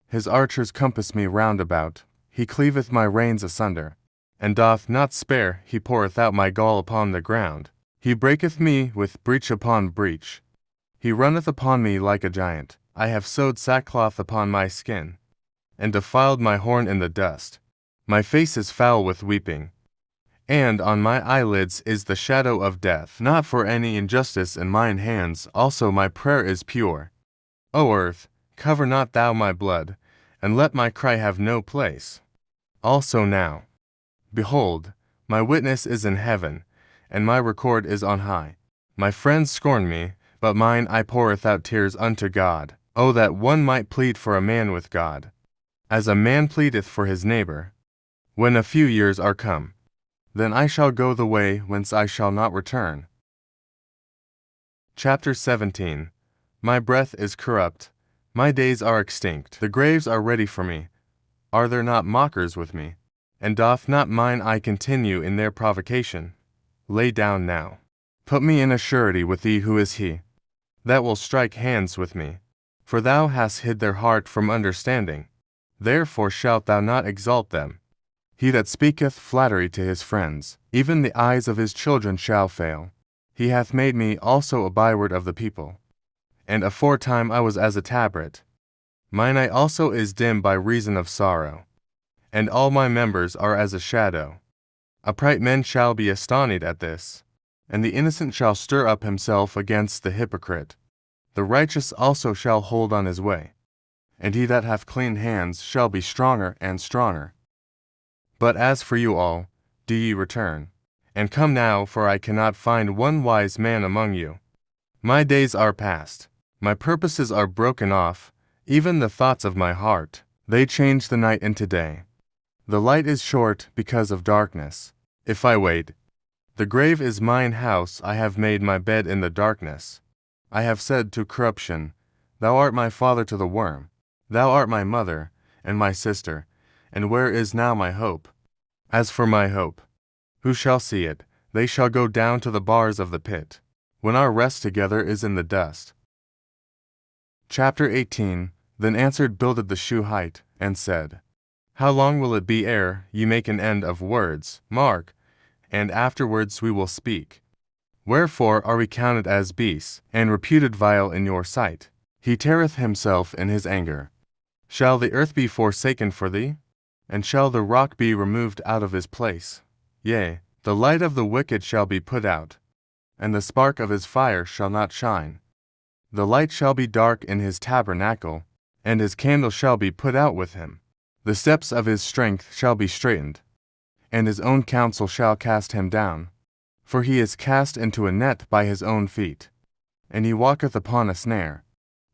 His archers compass me round about, he cleaveth my reins asunder, and doth not spare, he poureth out my gall upon the ground. He breaketh me with breach upon breach. He runneth upon me like a giant. I have sewed sackcloth upon my skin, and defiled my horn in the dust. My face is foul with weeping, and on my eyelids is the shadow of death. Not for any injustice in mine hands also my prayer is pure. O earth, cover not thou my blood, and let my cry have no place. Also now, behold, my witness is in heaven, and my record is on high. My friends scorn me, but mine eye poureth out tears unto God. O that one might plead for a man with God, as a man pleadeth for his neighbor. When a few years are come, then I shall go the way whence I shall not return. Chapter 17. My breath is corrupt, my days are extinct. The graves are ready for me. Are there not mockers with me? And doth not mine eye continue in their provocation? Lay down now. Put me in a surety with thee who is he that will strike hands with me. For thou hast hid their heart from understanding, therefore shalt thou not exalt them. He that speaketh flattery to his friends, even the eyes of his children shall fail. He hath made me also a byword of the people, and aforetime I was as a tabret. Mine eye also is dim by reason of sorrow, and all my members are as a shadow. Upright men shall be astonished at this, and the innocent shall stir up himself against the hypocrite. The righteous also shall hold on his way, and he that hath clean hands shall be stronger and stronger. But as for you all, do ye return, and come now, for I cannot find one wise man among you. My days are past, my purposes are broken off, even the thoughts of my heart. They change the night into day. The light is short because of darkness. If I wait, the grave is mine house. I have made my bed in the darkness. I have said to corruption, Thou art my father. To the worm, Thou art my mother, and my sister. And where is now my hope? As for my hope, who shall see it? They shall go down to the bars of the pit, when our rest together is in the dust. Chapter 18. Then answered Bildad the Shuhite, and said, How long will it be ere ye make an end of words? Mark, and afterwards we will speak. Wherefore are we counted as beasts, and reputed vile in your sight? He teareth himself in his anger. Shall the earth be forsaken for thee? And shall the rock be removed out of his place? Yea, the light of the wicked shall be put out, and the spark of his fire shall not shine. The light shall be dark in his tabernacle, and his candle shall be put out with him. The steps of his strength shall be straitened, and his own counsel shall cast him down. For he is cast into a net by his own feet, and he walketh upon a snare.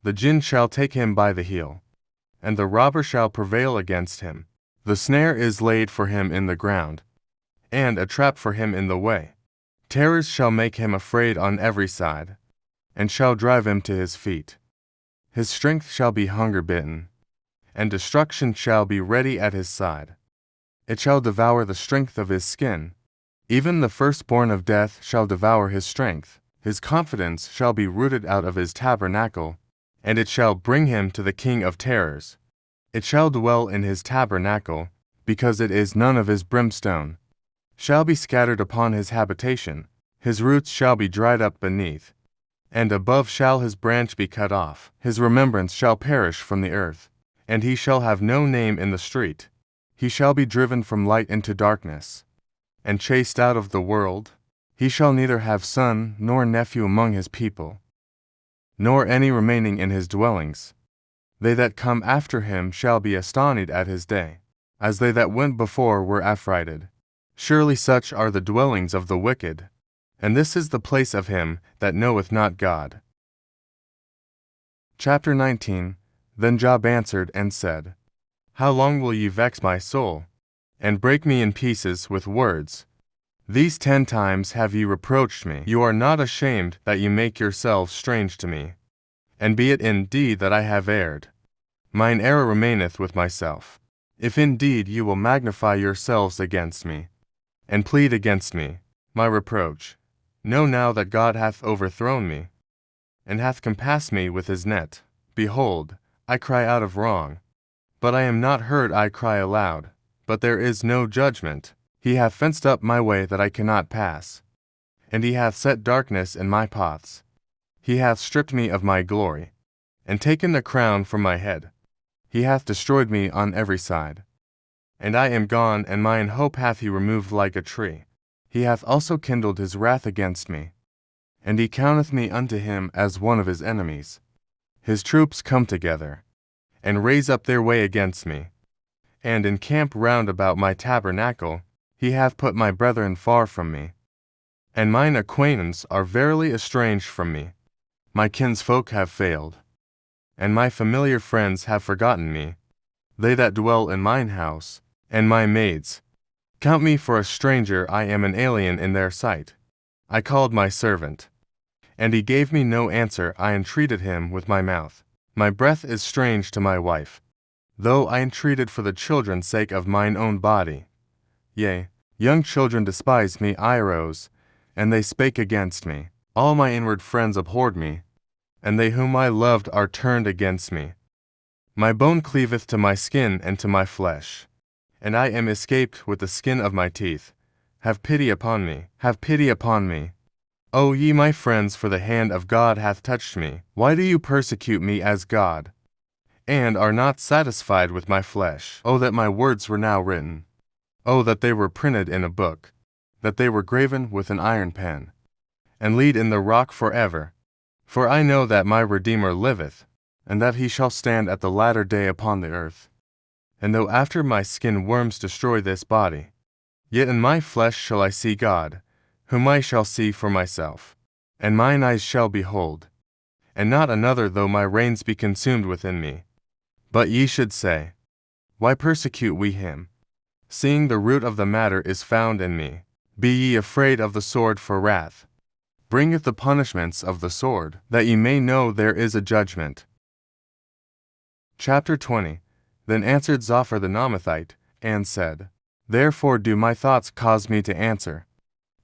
The jinn shall take him by the heel, and the robber shall prevail against him. The snare is laid for him in the ground, and a trap for him in the way. Terrors shall make him afraid on every side, and shall drive him to his feet. His strength shall be hunger-bitten, and destruction shall be ready at his side. It shall devour the strength of his skin. Even the firstborn of death shall devour his strength. His confidence shall be rooted out of his tabernacle, and it shall bring him to the king of terrors. It shall dwell in his tabernacle, because it is none of his brimstone. Shall be scattered upon his habitation. His roots shall be dried up beneath, and above shall his branch be cut off. His remembrance shall perish from the earth, and he shall have no name in the street. He shall be driven from light into darkness, and chased out of the world. He shall neither have son nor nephew among his people, nor any remaining in his dwellings. They that come after him shall be astonished at his day, as they that went before were affrighted. Surely such are the dwellings of the wicked, and this is the place of him that knoweth not God. Chapter 19. Then Job answered and said, How long will ye vex my soul, and break me in pieces with words? These 10 times have ye reproached me. You are not ashamed that ye make yourselves strange to me. And be it indeed that I have erred, mine error remaineth with myself. If indeed you will magnify yourselves against me, and plead against me, my reproach, know now that God hath overthrown me, and hath compassed me with his net. Behold, I cry out of wrong, but I am not heard. I cry aloud, but there is no judgment. He hath fenced up my way that I cannot pass, and he hath set darkness in my paths. He hath stripped me of my glory, and taken the crown from my head. He hath destroyed me on every side. And I am gone, and mine hope hath he removed like a tree. He hath also kindled his wrath against me, and he counteth me unto him as one of his enemies. His troops come together, and raise up their way against me, and encamp round about my tabernacle. He hath put my brethren far from me, and mine acquaintance are verily estranged from me. My kinsfolk have failed, and my familiar friends have forgotten me. They that dwell in mine house, and my maids, count me for a stranger. I am an alien in their sight. I called my servant, and he gave me no answer. I entreated him with my mouth. My breath is strange to my wife, though I entreated for the children's sake of mine own body. Yea, young children despised me. I arose, and they spake against me. All my inward friends abhorred me, and they whom I loved are turned against me. My bone cleaveth to my skin and to my flesh, and I am escaped with the skin of my teeth. Have pity upon me, have pity upon me. O ye my friends, for the hand of God hath touched me. Why do you persecute me as God, and are not satisfied with my flesh? O that my words were now written! O that they were printed in a book, that they were graven with an iron pen, and lead in the rock forever. For I know that my Redeemer liveth, and that he shall stand at the latter day upon the earth. And though after my skin worms destroy this body, yet in my flesh shall I see God, whom I shall see for myself, and mine eyes shall behold, and not another, though my reins be consumed within me. But ye should say, why persecute we him, seeing the root of the matter is found in me? Be ye afraid of the sword, for wrath bringeth the punishments of the sword, that ye may know there is a judgment. Chapter 20. Then answered Zophar the Naamathite, and said, Therefore do my thoughts cause me to answer,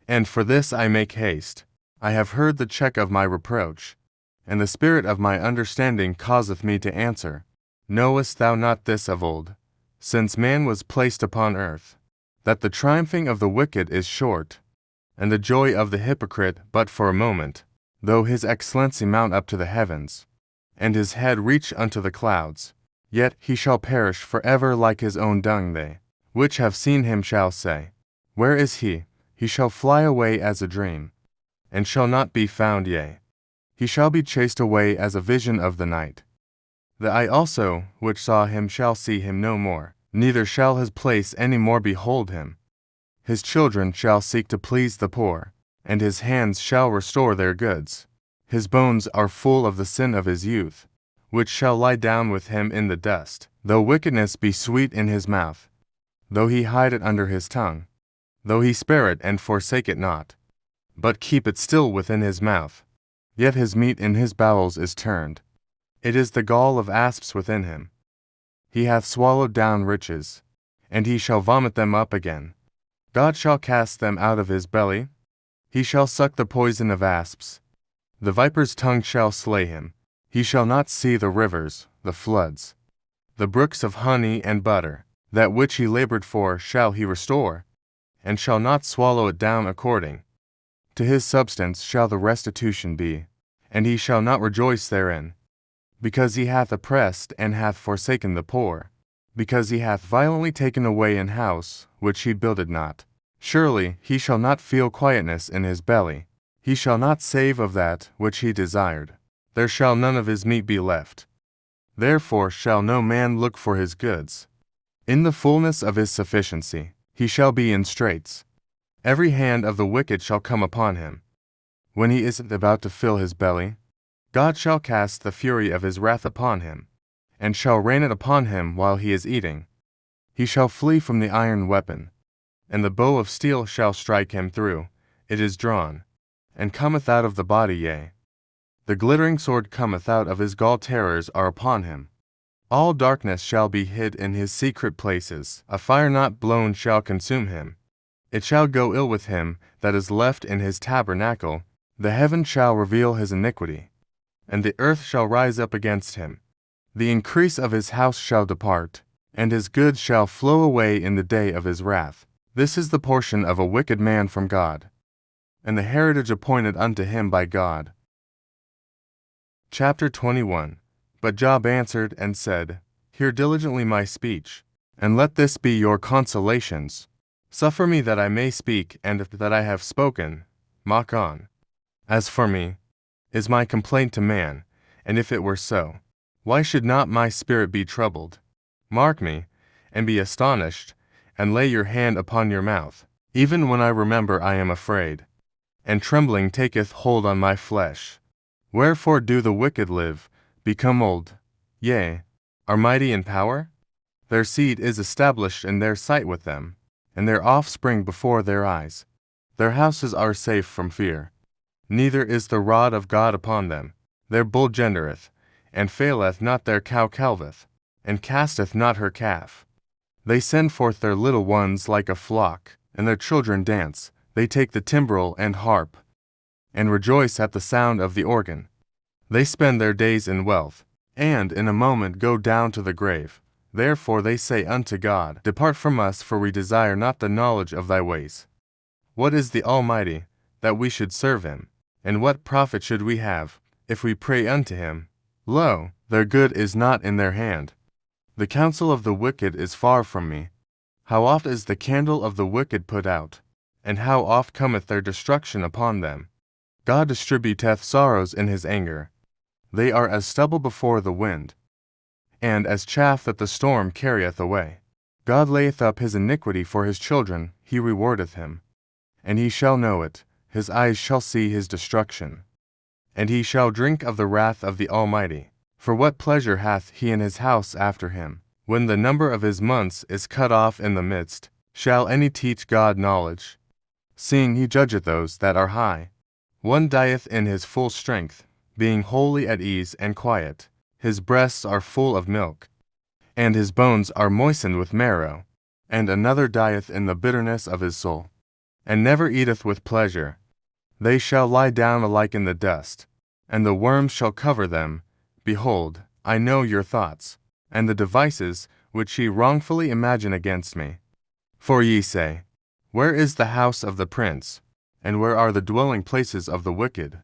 and for this I make haste. I have heard the check of my reproach, and the spirit of my understanding causeth me to answer. Knowest thou not this of old, since man was placed upon earth, that the triumphing of the wicked is short, and the joy of the hypocrite but for a moment, though his excellency mount up to the heavens, and his head reach unto the clouds? Yet he shall perish forever like his own dung. They which have seen him shall say, Where is he? He shall fly away as a dream, and shall not be found. Yea, he shall be chased away as a vision of the night. The eye also which saw him shall see him no more, neither shall his place any more behold him. His children shall seek to please the poor, and his hands shall restore their goods. His bones are full of the sin of his youth, which shall lie down with him in the dust. Though wickedness be sweet in his mouth, though he hide it under his tongue, though he spare it and forsake it not, but keep it still within his mouth, yet his meat in his bowels is turned. It is the gall of asps within him. He hath swallowed down riches, and he shall vomit them up again. God shall cast them out of his belly. He shall suck the poison of asps. The viper's tongue shall slay him. He shall not see the rivers, the floods, the brooks of honey and butter. That which he labored for shall he restore, and shall not swallow it down. According to his substance shall the restitution be, and he shall not rejoice therein. Because he hath oppressed and hath forsaken the poor, because he hath violently taken away an house which he builded not. Surely he shall not feel quietness in his belly. He shall not save of that which he desired. There shall none of his meat be left. Therefore shall no man look for his goods. In the fullness of his sufficiency he shall be in straits. Every hand of the wicked shall come upon him. When he is about to fill his belly, God shall cast the fury of his wrath upon him, and shall rain it upon him while he is eating. He shall flee from the iron weapon, and the bow of steel shall strike him through. It is drawn, and cometh out of the body. Yea, The glittering sword cometh out of his gall, terrors are upon him. All darkness shall be hid in his secret places, a fire not blown shall consume him. It shall go ill with him that is left in his tabernacle, the heaven shall reveal his iniquity, and the earth shall rise up against him. The increase of his house shall depart, and his goods shall flow away in the day of his wrath. This is the portion of a wicked man from God, and the heritage appointed unto him by God. Chapter 21. But Job answered and said, Hear diligently my speech, and let this be your consolations. Suffer me that I may speak, and if that I have spoken, mock on. As for me, is my complaint to man, and if it were so, why should not my spirit be troubled? Mark me, and be astonished, and lay your hand upon your mouth. Even when I remember I am afraid, and trembling taketh hold on my flesh. Wherefore do the wicked live, become old, yea, are mighty in power? Their seed is established in their sight with them, and their offspring before their eyes. Their houses are safe from fear. Neither is the rod of God upon them. Their bull gendereth, and faileth not, their cow calveth, and casteth not her calf. They send forth their little ones like a flock, and their children dance. They take the timbrel and harp, and rejoice at the sound of the organ. They spend their days in wealth, and in a moment go down to the grave. Therefore they say unto God, Depart from us, for we desire not the knowledge of thy ways. What is the Almighty, that we should serve him? And what profit should we have, if we pray unto him? Lo, their good is not in their hand. The counsel of the wicked is far from me. How oft is the candle of the wicked put out, and how oft cometh their destruction upon them? God distributeth sorrows in his anger. They are as stubble before the wind, and as chaff that the storm carrieth away. God layeth up his iniquity for his children, he rewardeth him. And he shall know it, his eyes shall see his destruction. And he shall drink of the wrath of the Almighty. For what pleasure hath he in his house after him? When the number of his months is cut off in the midst, shall any teach God knowledge? Seeing he judgeth those that are high. One dieth in his full strength, being wholly at ease and quiet. His breasts are full of milk, and his bones are moistened with marrow. And another dieth in the bitterness of his soul, and never eateth with pleasure. They shall lie down alike in the dust, and the worms shall cover them. Behold, I know your thoughts, and the devices which ye wrongfully imagine against me. For ye say, Where is the house of the prince? And where are the dwelling places of the wicked?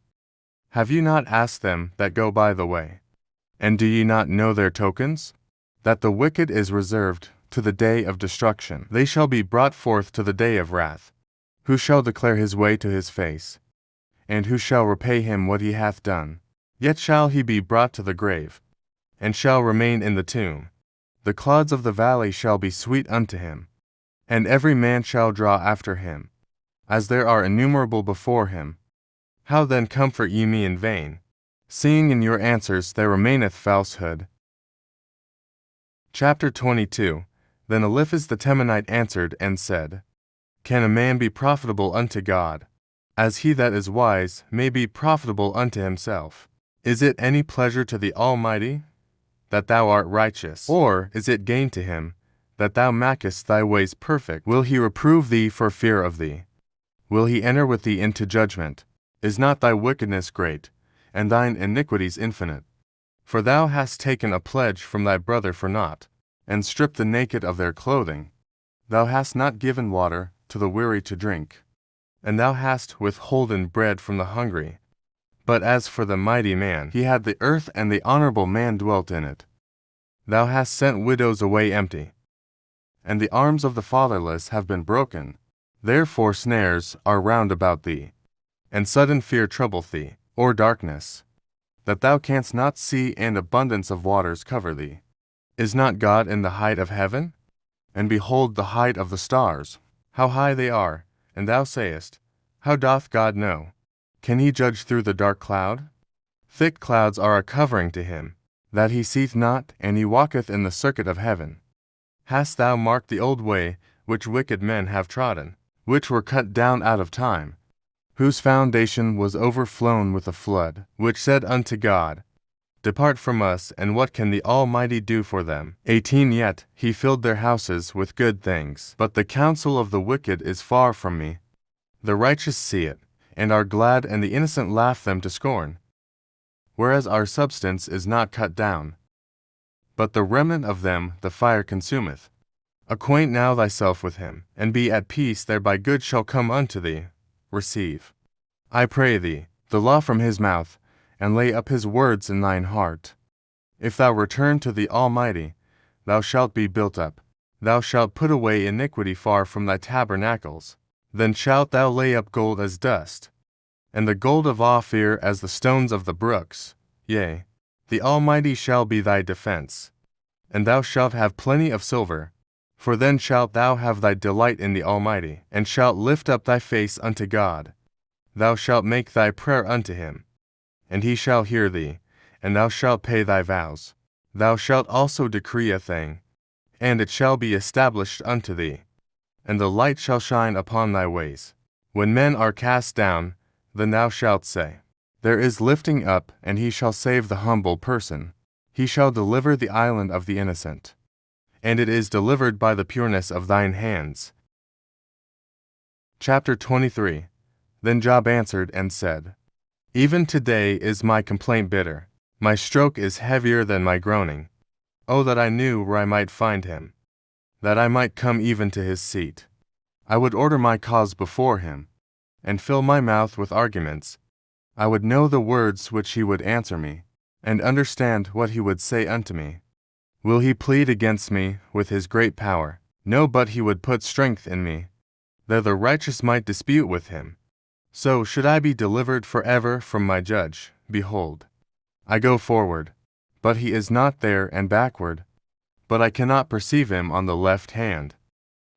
Have you not asked them that go by the way? And do ye not know their tokens? That the wicked is reserved to the day of destruction. They shall be brought forth to the day of wrath. Who shall declare his way to his face? And who shall repay him what he hath done? Yet shall he be brought to the grave, and shall remain in the tomb. The clods of the valley shall be sweet unto him, and every man shall draw after him, as there are innumerable before him. How then comfort ye me in vain, seeing in your answers there remaineth falsehood? Chapter 22. Then Eliphaz the Temanite answered and said, Can a man be profitable unto God, as he that is wise may be profitable unto himself? Is it any pleasure to the Almighty that thou art righteous? Or is it gain to him that thou makest thy ways perfect? Will he reprove thee for fear of thee? Will he enter with thee into judgment? Is not thy wickedness great, and thine iniquities infinite? For thou hast taken a pledge from thy brother for naught, and stripped the naked of their clothing. Thou hast not given water to the weary to drink, and thou hast withholden bread from the hungry. But as for the mighty man, he had the earth, and the honorable man dwelt in it. Thou hast sent widows away empty, and the arms of the fatherless have been broken. Therefore snares are round about thee, and sudden fear troubleth thee, or darkness, that thou canst not see, and abundance of waters cover thee. Is not God in the height of heaven? And behold the height of the stars, how high they are, and thou sayest, How doth God know? Can he judge through the dark cloud? Thick clouds are a covering to him, that he seeth not, and he walketh in the circuit of heaven. Hast thou marked the old way which wicked men have trodden, which were cut down out of time? whose foundation was overflown with a flood, which said unto God, Depart from us, and what can the Almighty do for them? 18 Yet he filled their houses with good things. But the counsel of the wicked is far from me. The righteous see it, and are glad, and the innocent laugh them to scorn. Whereas our substance is not cut down, but the remnant of them the fire consumeth. Acquaint now thyself with him, and be at peace, thereby good shall come unto thee. Receive, I pray thee, the law from his mouth, and lay up his words in thine heart. If thou return to the Almighty, thou shalt be built up. Thou shalt put away iniquity far from thy tabernacles. Then shalt thou lay up gold as dust, and the gold of Ophir as the stones of the brooks. Yea, the Almighty shall be thy defense. And thou shalt have plenty of silver, for then shalt thou have thy delight in the Almighty, and shalt lift up thy face unto God. Thou shalt make thy prayer unto him, and he shall hear thee, and thou shalt pay thy vows. Thou shalt also decree a thing, and it shall be established unto thee, and the light shall shine upon thy ways. When men are cast down, then thou shalt say, There is lifting up, and he shall save the humble person. He shall deliver the island of the innocent, and it is delivered by the pureness of thine hands. Chapter 23. Then Job answered and said, Even today is my complaint bitter. My stroke is heavier than my groaning. Oh, that I knew where I might find him, that I might come even to his seat. I would order my cause before him, and fill my mouth with arguments. I would know the words which he would answer me, and understand what he would say unto me. Will he plead against me with his great power? No, but he would put strength in me, that the righteous might dispute with him. So should I be delivered forever from my judge. Behold, I go forward, but he is not there, and backward, but I cannot perceive him on the left hand,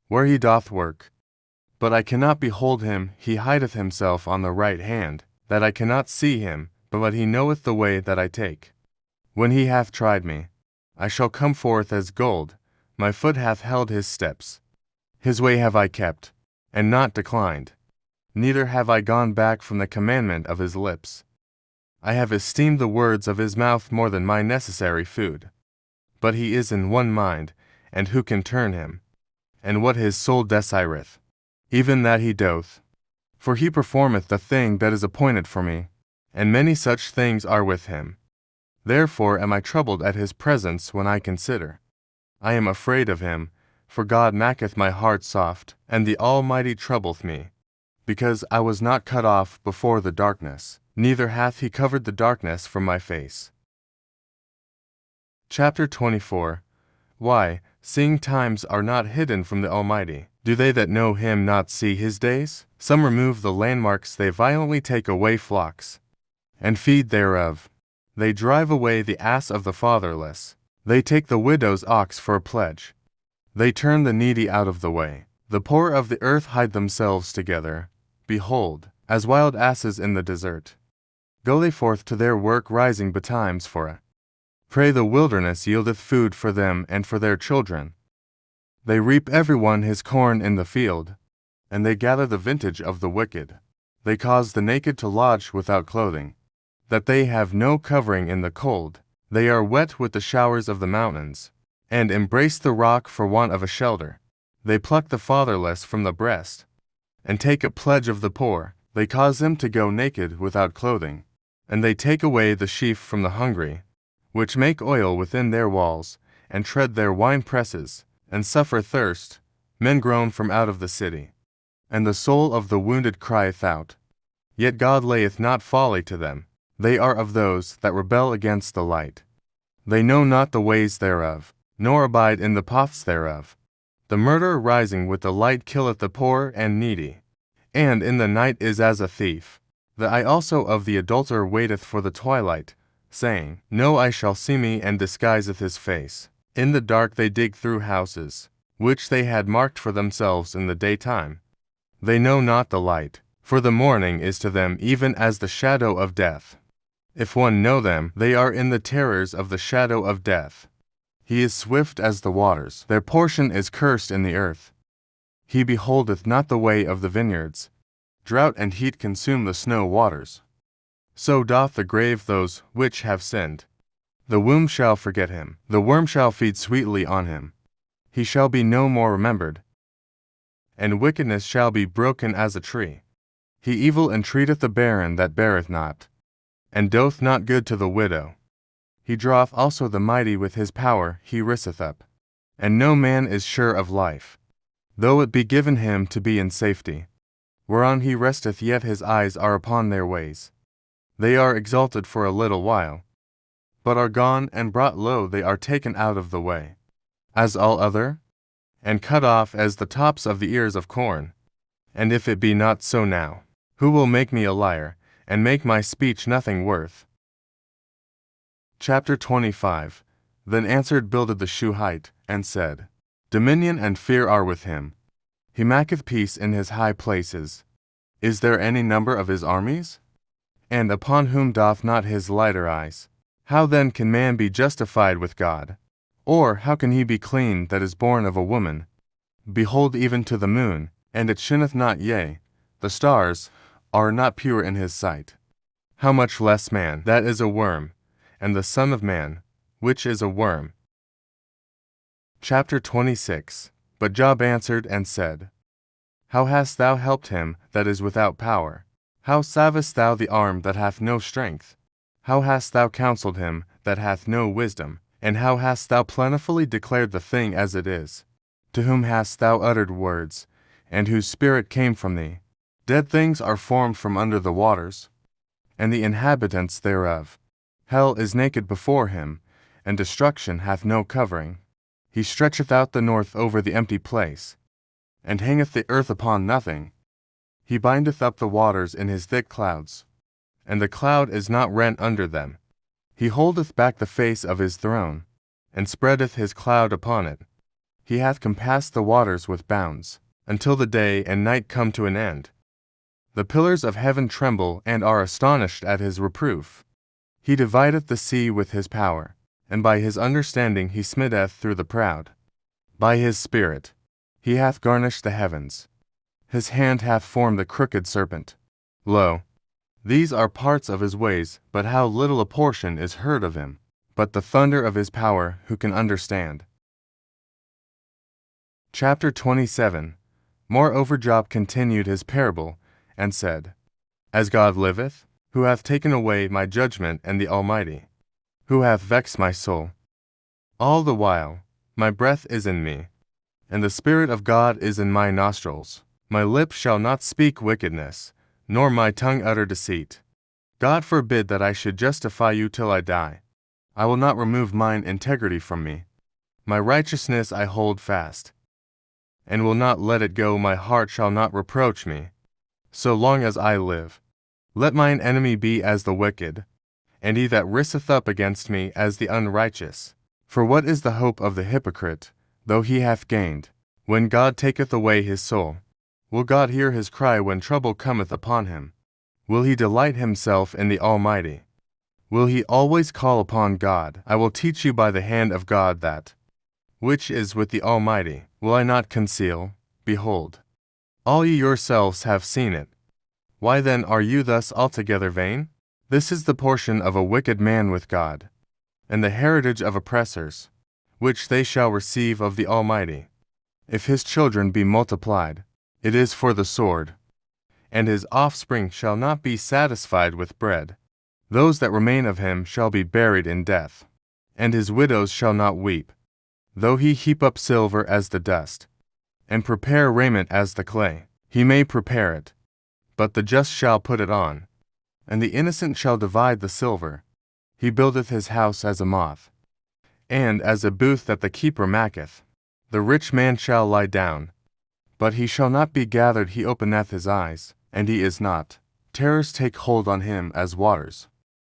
where he doth work. But I cannot behold him, he hideth himself on the right hand, that I cannot see him, but he knoweth the way that I take. When he hath tried me, I shall come forth as gold. My foot hath held his steps. His way have I kept, and not declined. Neither have I gone back from the commandment of his lips. I have esteemed the words of his mouth more than my necessary food. But he is in one mind, and who can turn him? And what his soul desireth, even that he doth. For he performeth the thing that is appointed for me, and many such things are with him. Therefore am I troubled at his presence when I consider. I am afraid of him, for God maketh my heart soft, and the Almighty troubleth me, because I was not cut off before the darkness, neither hath he covered the darkness from my face. Chapter 24. Why, seeing times are not hidden from the Almighty, do they that know him not see his days? Some remove the landmarks, they violently take away flocks, and feed thereof. They drive away the ass of the fatherless. They take the widow's ox for a pledge. They turn the needy out of the way. The poor of the earth hide themselves together. Behold, as wild asses in the desert, go they forth to their work, rising betimes for a prey. The wilderness yieldeth food for them and for their children. They reap every one his corn in the field, and they gather the vintage of the wicked. They cause the naked to lodge without clothing, that they have no covering in the cold. They are wet with the showers of the mountains, and embrace the rock for want of a shelter. They pluck the fatherless from the breast, and take a pledge of the poor. They cause them to go naked without clothing, and they take away the sheaf from the hungry, which make oil within their walls, and tread their wine presses, and suffer thirst. Men groan from out of the city, and the soul of the wounded crieth out. Yet God layeth not folly to them. They are of those that rebel against the light. They know not the ways thereof, nor abide in the paths thereof. The murderer rising with the light killeth the poor and needy, and in the night is as a thief. The eye also of the adulterer waiteth for the twilight, saying, No eye shall see me, and disguiseth his face. In the dark they dig through houses, which they had marked for themselves in the daytime. They know not the light, for the morning is to them even as the shadow of death. If one know them, they are in the terrors of the shadow of death. He is swift as the waters. Their portion is cursed in the earth. He beholdeth not the way of the vineyards. drought and heat consume the snow waters. So doth the grave those which have sinned. The womb shall forget him, the worm shall feed sweetly on him. He shall be no more remembered, and wickedness shall be broken as a tree. He evil entreateth the barren that beareth not, and doth not good to the widow. He draweth also the mighty with his power, he riseth up. And no man is sure of life, though it be given him to be in safety. Whereon he resteth, yet his eyes are upon their ways. They are exalted for a little while, but are gone, and brought low they are taken out of the way, as all other, and cut off as the tops of the ears of corn. And if it be not so now, who will make me a liar, and make my speech nothing worth? Chapter 25. Then answered Bildad the Shuhite, and said, Dominion and fear are with him. He maketh peace in his high places. Is there any number of his armies? And upon whom doth not his light arise? How then can man be justified with God? Or how can he be clean that is born of a woman? Behold, even to the moon, and it shineth not, yea, the stars are not pure in his sight. How much less man that is a worm, and the Son of Man, which is a worm? Chapter 26. But Job answered and said, How hast thou helped him that is without power? How salvest thou the arm that hath no strength? How hast thou counseled him that hath no wisdom? And how hast thou plentifully declared the thing as it is? To whom hast thou uttered words, and whose spirit came from thee? Dead things are formed from under the waters, and the inhabitants thereof. Hell is naked before him, and destruction hath no covering. He stretcheth out the north over the empty place, and hangeth the earth upon nothing. He bindeth up the waters in his thick clouds, and the cloud is not rent under them. He holdeth back the face of his throne, and spreadeth his cloud upon it. He hath compassed the waters with bounds, until the day and night come to an end. The pillars of heaven tremble and are astonished at his reproof. He divideth the sea with his power, and by his understanding he smiteth through the proud. By his spirit he hath garnished the heavens. His hand hath formed the crooked serpent. Lo, these are parts of his ways, but how little a portion is heard of him. But the thunder of his power who can understand? Chapter 27. Moreover Job continued his parable, and said, As God liveth, who hath taken away my judgment, and the Almighty, who hath vexed my soul, all the while my breath is in me, and the Spirit of God is in my nostrils. My lips shall not speak wickedness, nor my tongue utter deceit. God forbid that I should justify you till I die. I will not remove mine integrity from me. My righteousness I hold fast, and will not let it go. My heart shall not reproach me, so long as I live. Let mine enemy be as the wicked, and he that riseth up against me as the unrighteous. For what is the hope of the hypocrite, though he hath gained, when God taketh away his soul? Will God hear his cry when trouble cometh upon him? Will he delight himself in the Almighty? Will he always call upon God? I will teach you by the hand of God that which is with the Almighty. Will I not conceal? Behold, all ye yourselves have seen it. Why then are you thus altogether vain? This is the portion of a wicked man with God, and the heritage of oppressors, which they shall receive of the Almighty. If his children be multiplied, it is for the sword, and his offspring shall not be satisfied with bread. Those that remain of him shall be buried in death, and his widows shall not weep. Though he heap up silver as the dust, and prepare raiment as the clay, he may prepare it, but the just shall put it on, and the innocent shall divide the silver. He buildeth his house as a moth, and as a booth that the keeper maketh. The rich man shall lie down, but he shall not be gathered. He openeth his eyes, and he is not. Terrors take hold on him as waters.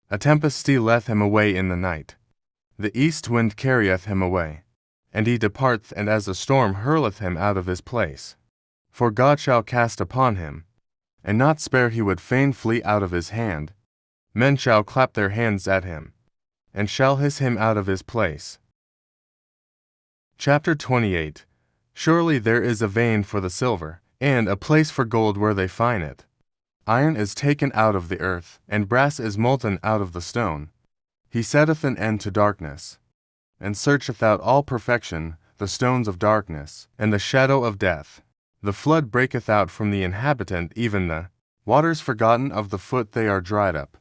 A tempest stealeth him away in the night. The east wind carrieth him away, and he departeth, and as a storm hurleth him out of his place. For God shall cast upon him, and not spare. He would fain flee out of his hand. Men shall clap their hands at him, and shall hiss him out of his place. Chapter 28. Surely there is a vein for the silver, and a place for gold where they find it. Iron is taken out of the earth, and brass is molten out of the stone. He setteth an end to darkness, and searcheth out all perfection, the stones of darkness, and the shadow of death. The flood breaketh out from the inhabitant, even the waters forgotten of the foot, they are dried up.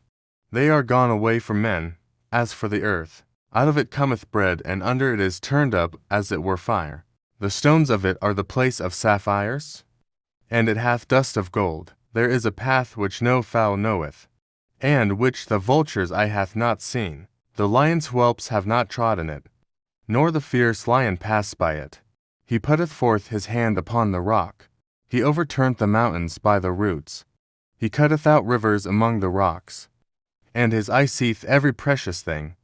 They are gone away from men, as for the earth. Out of it cometh bread, and under it is turned up as it were fire. The stones of it are the place of sapphires, and it hath dust of gold. There is a path which no fowl knoweth, and which the vulture's eye hath not seen. The lion's whelps have not trodden it, nor the fierce lion passed by it. He putteth forth his hand upon the rock. He overturned the mountains by the roots. He cutteth out rivers among the rocks, and his eye seeth every precious thing.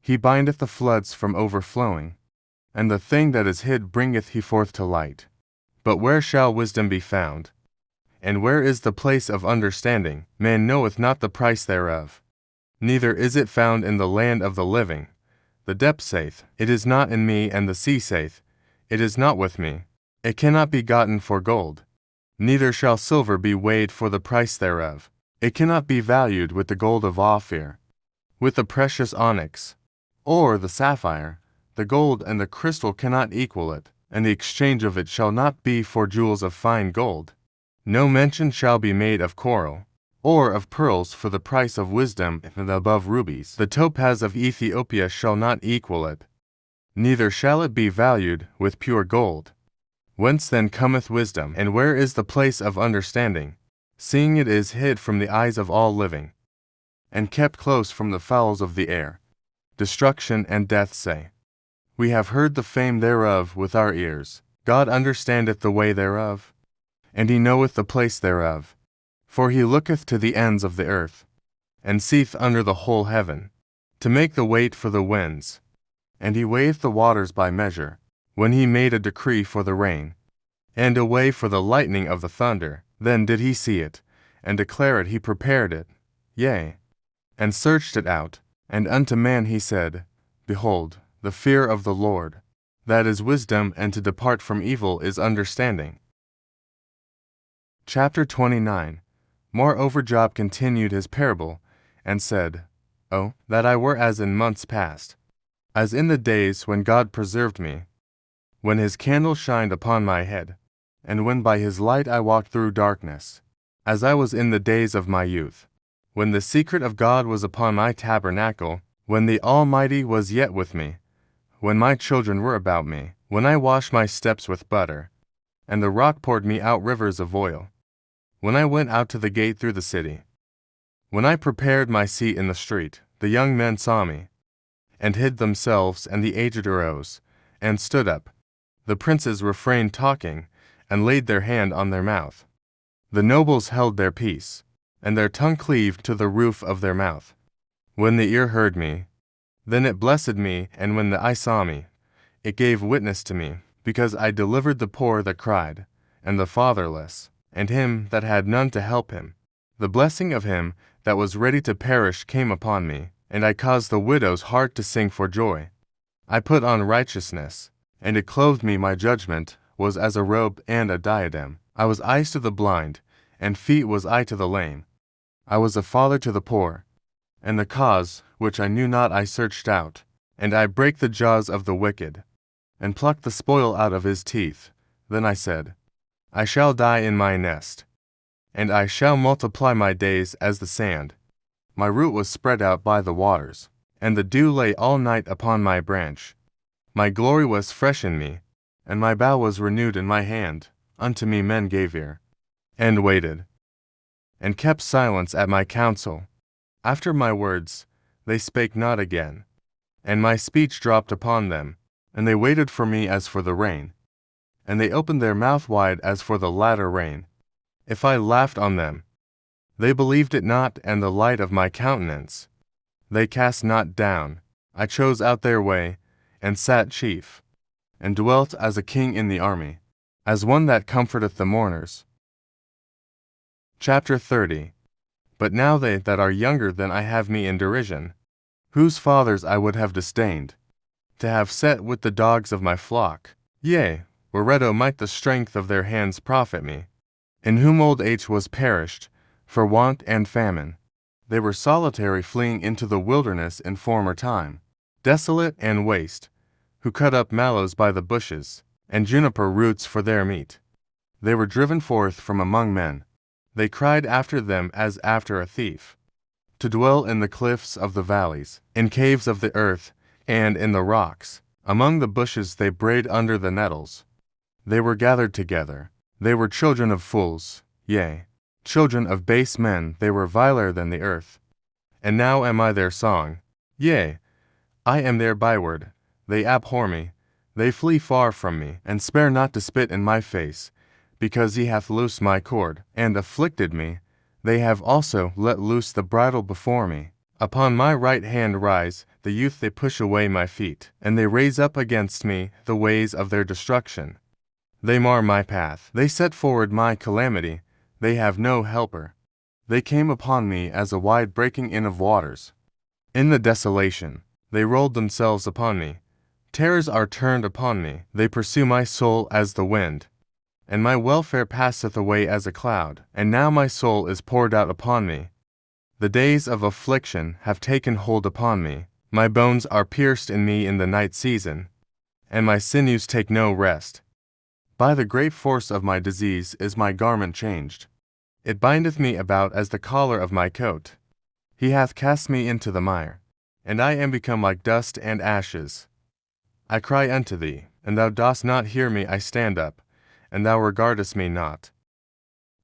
He bindeth the floods from overflowing, and the thing that is hid bringeth he forth to light. But where shall wisdom be found? And where is the place of understanding? Man knoweth not the price thereof. Neither is it found in the land of the living. The depth saith, It is not in me, and the sea saith, It is not with me. It cannot be gotten for gold, neither shall silver be weighed for the price thereof. It cannot be valued with the gold of Ophir, with the precious onyx, or the sapphire. The gold and the crystal cannot equal it, and the exchange of it shall not be for jewels of fine gold. No mention shall be made of coral, or of pearls for the price of wisdom and above rubies. The topaz of Ethiopia shall not equal it, neither shall it be valued with pure gold. Whence then cometh wisdom, and where is the place of understanding, seeing it is hid from the eyes of all living, and kept close from the fowls of the air? Destruction and death say, We have heard the fame thereof with our ears. God understandeth the way thereof, and he knoweth the place thereof. For he looketh to the ends of the earth, and seeth under the whole heaven, to make the weight for the winds. And he weigheth the waters by measure, when he made a decree for the rain, and a way for the lightning of the thunder. Then did he see it, and declare it. He prepared it, yea, and searched it out. And unto man he said, Behold, the fear of the Lord, that is wisdom, and to depart from evil is understanding. Chapter 29. Moreover Job continued his parable, and said, Oh, that I were as in months past, as in the days when God preserved me, when his candle shined upon my head, and when by his light I walked through darkness, as I was in the days of my youth, when the secret of God was upon my tabernacle, when the Almighty was yet with me, when my children were about me, when I washed my steps with butter, and the rock poured me out rivers of oil, when I went out to the gate through the city, when I prepared my seat in the street. The young men saw me, and hid themselves, and the aged arose, and stood up. The princes refrained talking, and laid their hand on their mouth. The nobles held their peace, and their tongue cleaved to the roof of their mouth. When the ear heard me, then it blessed me, and when the eye saw me, it gave witness to me, because I delivered the poor that cried, and the fatherless, and him that had none to help him. The blessing of him that was ready to perish came upon me, and I caused the widow's heart to sing for joy. I put on righteousness, and it clothed me. My judgment was as a robe and a diadem. I was eyes to the blind, and feet was I to the lame. I was a father to the poor, and the cause which I knew not I searched out. And I brake the jaws of the wicked, and plucked the spoil out of his teeth. Then I said, I shall die in my nest, and I shall multiply my days as the sand. My root was spread out by the waters, and the dew lay all night upon my branch. My glory was fresh in me, and my bough was renewed in my hand. Unto me men gave ear, and waited, and kept silence at my counsel. After my words they spake not again, and my speech dropped upon them. And they waited for me as for the rain, and they opened their mouth wide as for the latter rain. If I laughed on them, they believed it not, and the light of my countenance they cast not down. I chose out their way, and sat chief, and dwelt as a king in the army, as one that comforteth the mourners. Chapter 30. But now they that are younger than I have me in derision, whose fathers I would have disdained, to have set with the dogs of my flock. Yea, whereto might the strength of their hands profit me, in whom old age was perished, for want and famine. They were solitary, fleeing into the wilderness in former time, desolate and waste, who cut up mallows by the bushes, and juniper roots for their meat. They were driven forth from among men. They cried after them as after a thief, to dwell in the cliffs of the valleys, in caves of the earth, and in the rocks. Among the bushes they brayed under the nettles. They were gathered together. They were children of fools, yea, children of base men. They were viler than the earth. And now am I their song, yea, I am their byword. They abhor me, they flee far from me, and spare not to spit in my face, because he hath loosed my cord, and afflicted me. They have also let loose the bridle before me. Upon my right hand rise the youth, they push away my feet, and they raise up against me the ways of their destruction. They mar my path, they set forward my calamity, they have no helper. They came upon me as a wide breaking in of waters. In the desolation, they rolled themselves upon me. Terrors are turned upon me, they pursue my soul as the wind. And my welfare passeth away as a cloud, and now my soul is poured out upon me. The days of affliction have taken hold upon me. My bones are pierced in me in the night season, and my sinews take no rest. By the great force of my disease is my garment changed. It bindeth me about as the collar of my coat. He hath cast me into the mire, and I am become like dust and ashes. I cry unto thee, and thou dost not hear me. I stand up, and thou regardest me not.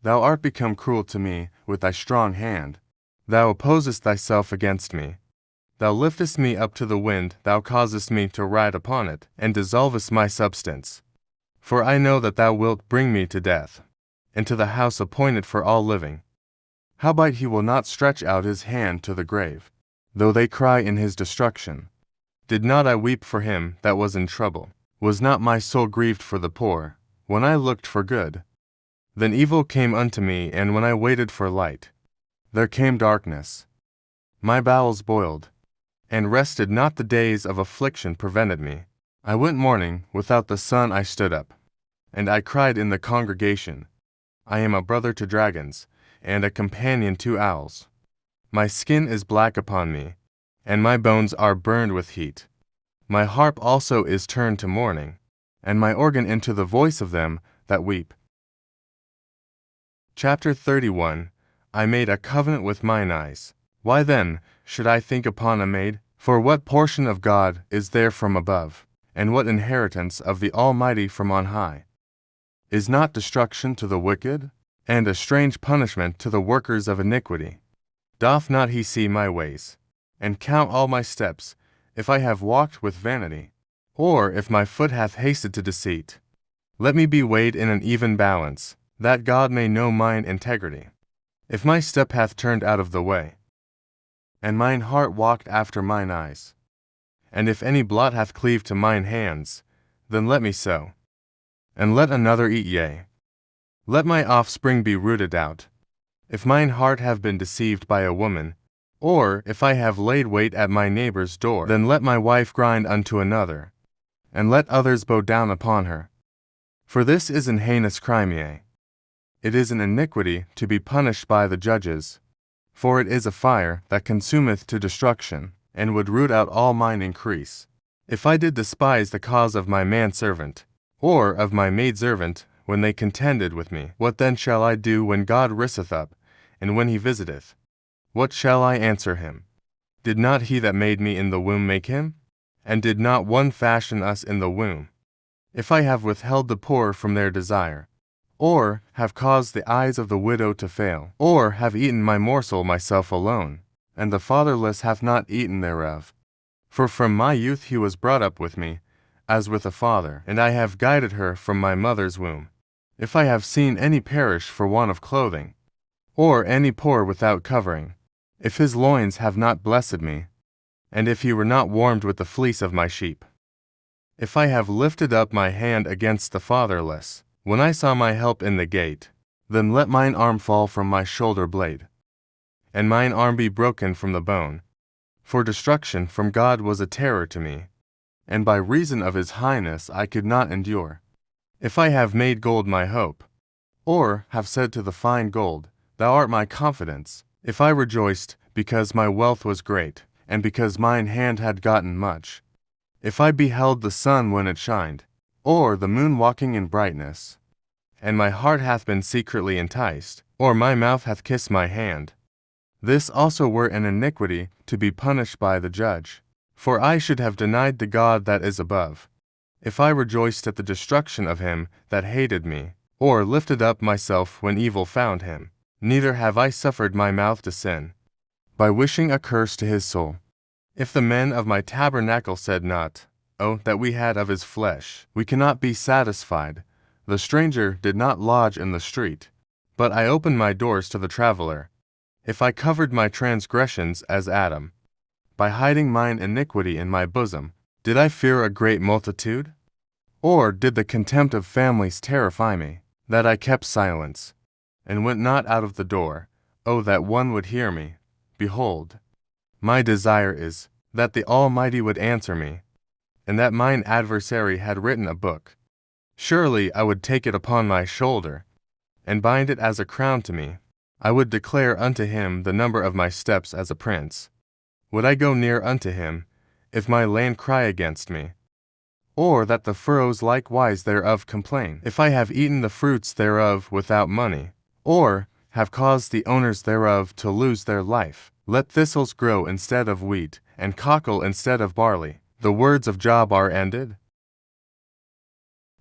Thou art become cruel to me with thy strong hand. Thou opposest thyself against me. Thou liftest me up to the wind, thou causest me to ride upon it, and dissolvest my substance. For I know that thou wilt bring me to death, and to the house appointed for all living. Howbeit he will not stretch out his hand to the grave, though they cry in his destruction. Did not I weep for him that was in trouble? Was not my soul grieved for the poor, when I looked for good? Then evil came unto me, and when I waited for light, there came darkness. My bowels boiled, and rested not. The days of affliction prevented me. I went mourning, without the sun I stood up, and I cried in the congregation. I am a brother to dragons, and a companion to owls. My skin is black upon me, and my bones are burned with heat. My harp also is turned to mourning, and my organ into the voice of them that weep. Chapter 31. I made a covenant with mine eyes. Why then should I think upon a maid? For what portion of God is there from above, and what inheritance of the Almighty from on high? Is not destruction to the wicked, and a strange punishment to the workers of iniquity? Doth not he see my ways, and count all my steps, if I have walked with vanity, or if my foot hath hasted to deceit? Let me be weighed in an even balance, that God may know mine integrity. If my step hath turned out of the way, and mine heart walked after mine eyes, and if any blot hath cleaved to mine hands, then let me sow, and let another eat, yea, let my offspring be rooted out. If mine heart have been deceived by a woman, or if I have laid wait at my neighbor's door, then let my wife grind unto another, and let others bow down upon her. For this is an heinous crime, yea, it is an iniquity to be punished by the judges. For it is a fire that consumeth to destruction, and would root out all mine increase. If I did despise the cause of my manservant, or of my maidservant, when they contended with me, what then shall I do when God riseth up, and when he visiteth? What shall I answer him? Did not he that made me in the womb make him? And did not one fashion us in the womb? If I have withheld the poor from their desire, or have caused the eyes of the widow to fail, or have eaten my morsel myself alone, and the fatherless hath not eaten thereof. For from my youth he was brought up with me, as with a father, and I have guided her from my mother's womb. If I have seen any perish for want of clothing, or any poor without covering, if his loins have not blessed me, and if he were not warmed with the fleece of my sheep, if I have lifted up my hand against the fatherless, when I saw my help in the gate, then let mine arm fall from my shoulder blade, and mine arm be broken from the bone. For destruction from God was a terror to me, and by reason of his highness I could not endure. If I have made gold my hope, or have said to the fine gold, Thou art my confidence. If I rejoiced, because my wealth was great, and because mine hand had gotten much, if I beheld the sun when it shined, or the moon walking in brightness, and my heart hath been secretly enticed, or my mouth hath kissed my hand, this also were an iniquity to be punished by the judge. For I should have denied the God that is above, if I rejoiced at the destruction of him that hated me, or lifted up myself when evil found him. Neither have I suffered my mouth to sin, by wishing a curse to his soul. If the men of my tabernacle said not, Oh, that we had of his flesh, we cannot be satisfied. The stranger did not lodge in the street, but I opened my doors to the traveler. If I covered my transgressions as Adam, by hiding mine iniquity in my bosom, did I fear a great multitude? Or did the contempt of families terrify me, that I kept silence, and went not out of the door? Oh, that one would hear me! Behold, my desire is, that the Almighty would answer me, and that mine adversary had written a book. Surely I would take it upon my shoulder, and bind it as a crown to me. I would declare unto him the number of my steps as a prince. Would I go near unto him, if my land cry against me? Or that the furrows likewise thereof complain? If I have eaten the fruits thereof without money, or have caused the owners thereof to lose their life, let thistles grow instead of wheat, and cockle instead of barley. The words of Job are ended.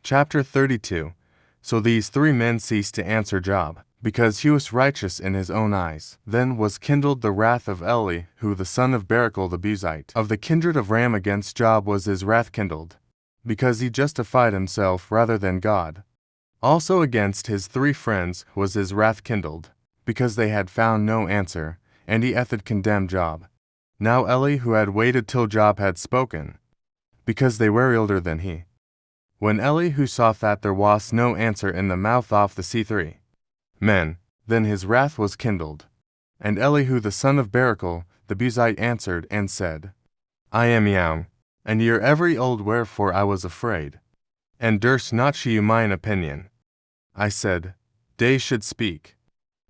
Chapter 32. So these three men ceased to answer Job, because he was righteous in his own eyes. Then was kindled the wrath of Eli, who the son of BiBlE the Buzite. Of the kindred of Ram against Job was his wrath kindled, because he justified himself rather than God. Also against his three friends was his wrath kindled, because they had found no answer, and he hath condemned Job. Now Eli, who had waited till Job had spoken, because they were elder than he. When Eli, who saw that there was no answer in the mouth of the C3 men, then his wrath was kindled. And Elihu the son of BiBlE the Buzite answered and said, I am young, and ye are every old, wherefore I was afraid, and durst not shew you mine opinion. I said, Days should speak,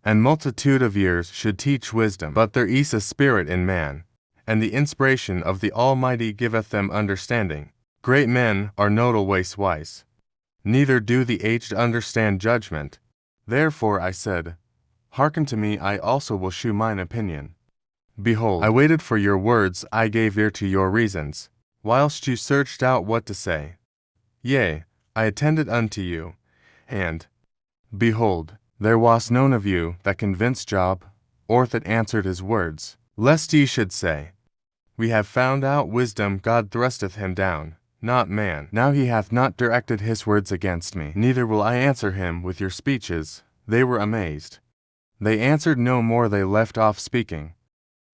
and multitude of years should teach wisdom. But there is a spirit in man, and the inspiration of the Almighty giveth them understanding. Great men are not always wise, neither do the aged understand judgment. Therefore I said, Hearken to me, I also will shew mine opinion. Behold, I waited for your words, I gave ear to your reasons, whilst you searched out what to say. Yea, I attended unto you, and, behold, there was none of you that convinced Job, or that answered his words, lest ye should say, We have found out wisdom, God thrusteth him down, not man. Now he hath not directed his words against me, neither will I answer him with your speeches. They were amazed. They answered no more, they left off speaking.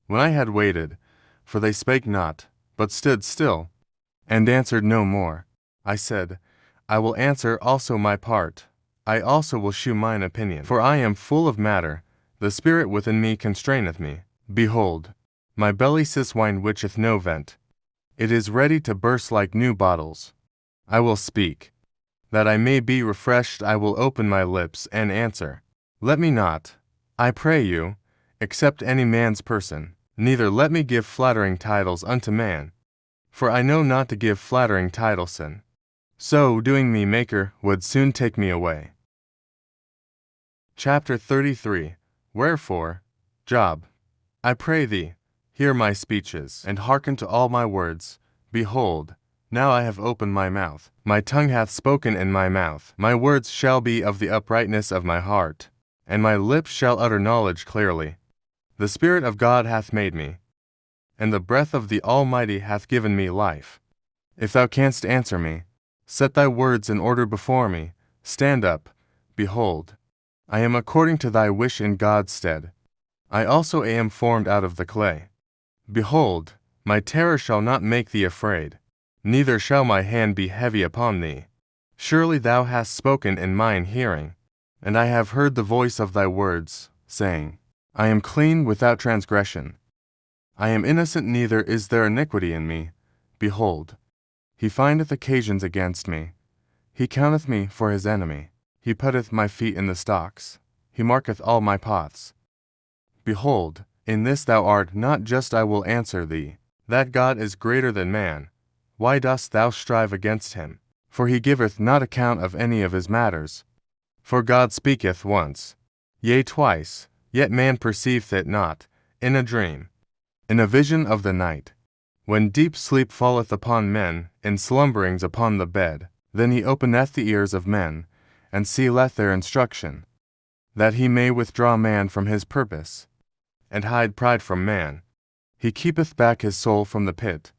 When I had waited, for they spake not, but stood still, and answered no more, I said, I will answer also my part. I also will shew mine opinion. For I am full of matter, the spirit within me constraineth me. Behold, my belly sits wine whicheth no vent. It is ready to burst like new bottles. I will speak. That I may be refreshed, I will open my lips and answer. Let me not, I pray you, accept any man's person, neither let me give flattering titles unto man. For I know not to give flattering titles, sin. So doing me Maker would soon take me away. Chapter 33. Wherefore, Job, I pray thee, hear my speeches, and hearken to all my words. Behold, now I have opened my mouth. My tongue hath spoken in my mouth. My words shall be of the uprightness of my heart, and my lips shall utter knowledge clearly. The Spirit of God hath made me, and the breath of the Almighty hath given me life. If thou canst answer me, set thy words in order before me. Stand up, behold, I am according to thy wish in God's stead. I also am formed out of the clay. Behold, my terror shall not make thee afraid, neither shall my hand be heavy upon thee. Surely thou hast spoken in mine hearing, and I have heard the voice of thy words, saying, I am clean without transgression. I am innocent, neither is there iniquity in me. Behold, he findeth occasions against me. He counteth me for his enemy. He putteth my feet in the stocks. he marketh all my paths. Behold, in this thou art not just. I will answer thee, that God is greater than man. Why dost thou strive against him? For he giveth not account of any of his matters. For God speaketh once, yea twice, yet man perceiveth it not, in a dream, in a vision of the night. When deep sleep falleth upon men, in slumberings upon the bed, then he openeth the ears of men, and sealeth their instruction, that he may withdraw man from his purpose, and hide pride from man. He keepeth back his soul from the pit,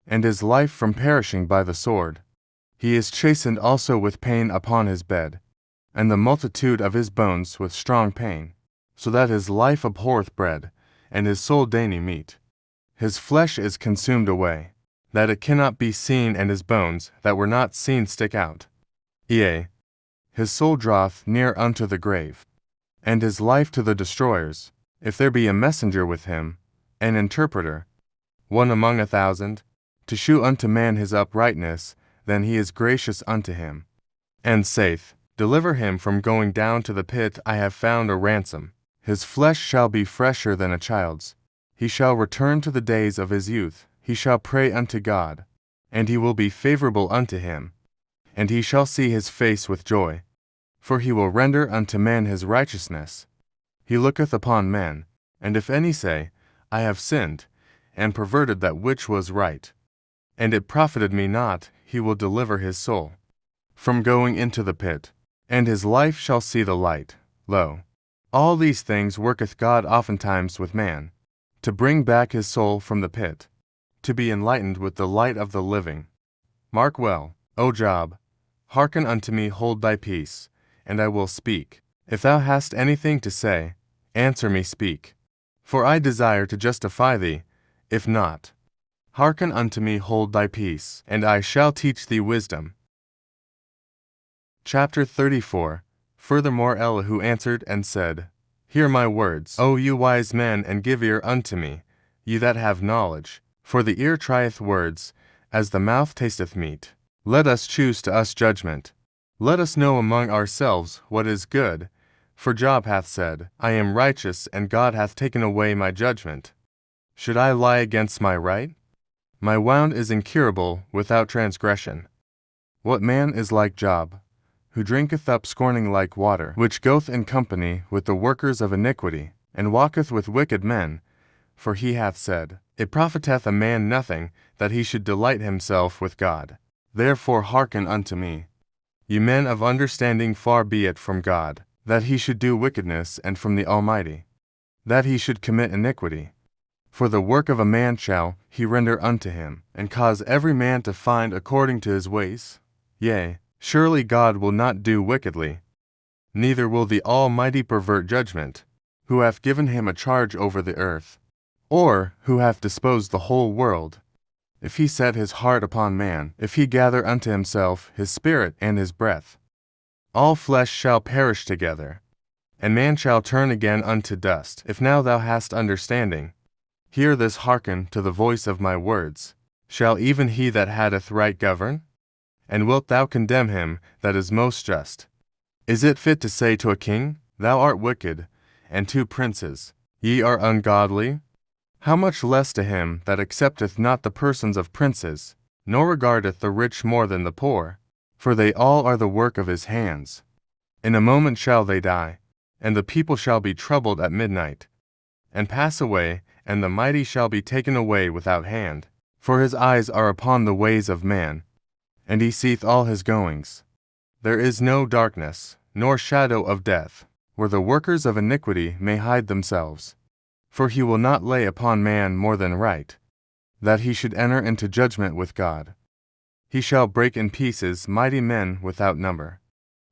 and his life from perishing by the sword. He is chastened also with pain upon his bed, and the multitude of his bones with strong pain, so that his life abhorreth bread, and his soul dainty meat. His flesh is consumed away, that it cannot be seen, and his bones that were not seen stick out. Yea, his soul draweth near unto the grave, and his life to the destroyers. If there be a messenger with him, an interpreter, one among 1,000, to shew unto man his uprightness, then he is gracious unto him, and saith, Deliver him from going down to the pit. I have found a ransom. His flesh shall be fresher than a child's. He shall return to the days of his youth. He shall pray unto God, and he will be favorable unto him, and he shall see his face with joy. For he will render unto man his righteousness. He looketh upon men, and if any say, I have sinned, and perverted that which was right, and it profited me not, he will deliver his soul from going into the pit, and his life shall see the light. Lo, all these things worketh God oftentimes with man, to bring back his soul from the pit, to be enlightened with the light of the living. Mark well, O Job, hearken unto me, hold thy peace, and I will speak. If thou hast anything to say, answer me, speak. For I desire to justify thee. If not, hearken unto me, hold thy peace, and I shall teach thee wisdom. Chapter 34. Furthermore Elihu answered and said, Hear my words, O you wise men, and give ear unto me, ye that have knowledge. For the ear trieth words, as the mouth tasteth meat. Let us choose to us judgment. Let us know among ourselves what is good. For Job hath said, I am righteous, and God hath taken away my judgment. Should I lie against my right? My wound is incurable without transgression. What man is like Job, who drinketh up scorning like water, which goeth in company with the workers of iniquity, and walketh with wicked men? For he hath said, It profiteth a man nothing, that he should delight himself with God. Therefore hearken unto me, ye men of understanding. Far be it from God, that he should do wickedness, and from the Almighty, that he should commit iniquity. For the work of a man shall he render unto him, and cause every man to find according to his ways. Yea, surely God will not do wickedly, neither will the Almighty pervert judgment. Who hath given him a charge over the earth? Or who hath disposed the whole world? If he set his heart upon man, if he gather unto himself his spirit and his breath, all flesh shall perish together, and man shall turn again unto dust. If now thou hast understanding, hear this, hearken to the voice of my words. Shall even he that hath right govern? And wilt thou condemn him that is most just? Is it fit to say to a king, Thou art wicked, and to princes, Ye are ungodly? How much less to him that accepteth not the persons of princes, nor regardeth the rich more than the poor? For they all are the work of his hands. In a moment shall they die, and the people shall be troubled at midnight, and pass away, and the mighty shall be taken away without hand. For his eyes are upon the ways of man, and he seeth all his goings. There is no darkness, nor shadow of death, where the workers of iniquity may hide themselves. For he will not lay upon man more than right, that he should enter into judgment with God. He shall break in pieces mighty men without number,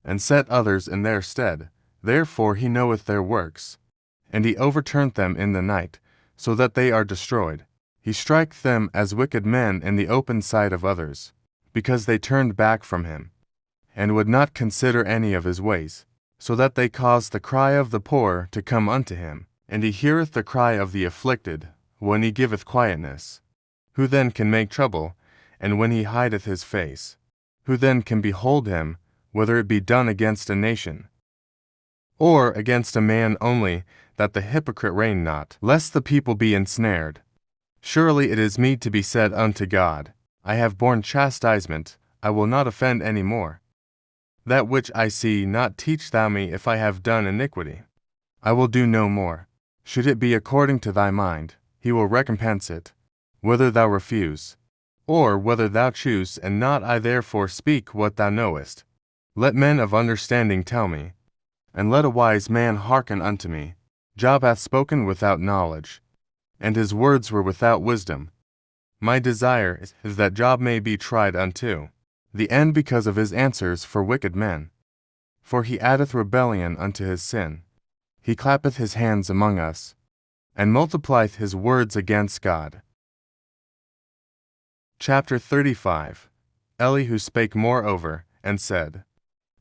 and set others in their stead. Therefore he knoweth their works, and he overturneth them in the night, so that they are destroyed. He striketh them as wicked men in the open sight of others, because they turned back from him, and would not consider any of his ways, so that they caused the cry of the poor to come unto him, and he heareth the cry of the afflicted, when he giveth quietness. Who then can make trouble, and when he hideth his face? Who then can behold him, whether it be done against a nation? Or against a man only, that the hypocrite reign not, lest the people be ensnared. Surely it is meet to be said unto God, I have borne chastisement, I will not offend any more. That which I see not teach thou me if I have done iniquity. I will do no more. Should it be according to thy mind, he will recompense it, whether thou refuse, or whether thou choose, and not I therefore speak what thou knowest. Let men of understanding tell me, and let a wise man hearken unto me. Job hath spoken without knowledge, and his words were without wisdom. My desire is that Job may be tried unto the end because of his answers for wicked men. For he addeth rebellion unto his sin. He clappeth his hands among us, and multiplieth his words against God. Chapter 35. Elihu spake moreover, and said,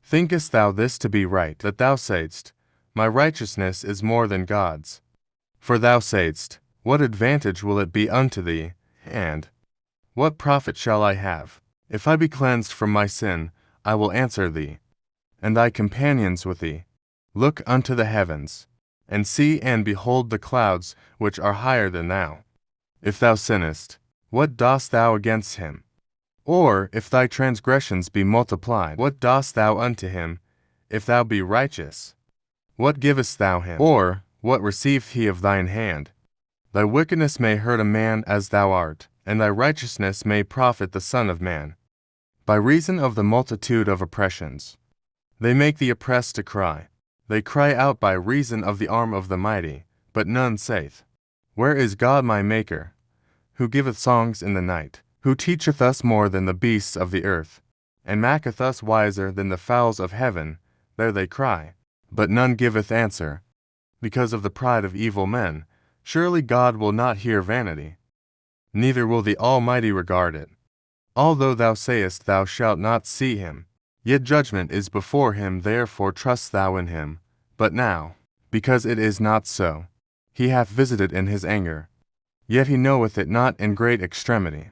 Thinkest thou this to be right, that thou saidst, My righteousness is more than God's? For thou saidst, What advantage will it be unto thee, and what profit shall I have? If I be cleansed from my sin, I will answer thee, and thy companions with thee. Look unto the heavens, and see and behold the clouds which are higher than thou. If thou sinnest, what dost thou against him? Or, if thy transgressions be multiplied, what dost thou unto him? If thou be righteous, what givest thou him? Or, what receiveth he of thine hand? Thy wickedness may hurt a man as thou art, and thy righteousness may profit the Son of Man. By reason of the multitude of oppressions, they make the oppressed to cry. They cry out by reason of the arm of the mighty, but none saith, Where is God my Maker? Who giveth songs in the night, who teacheth us more than the beasts of the earth, and maketh us wiser than the fowls of heaven. There they cry, but none giveth answer, because of the pride of evil men. Surely God will not hear vanity, neither will the Almighty regard it. Although thou sayest thou shalt not see him, yet judgment is before him, therefore trust thou in him. But now, because it is not so, he hath visited in his anger, yet he knoweth it not in great extremity.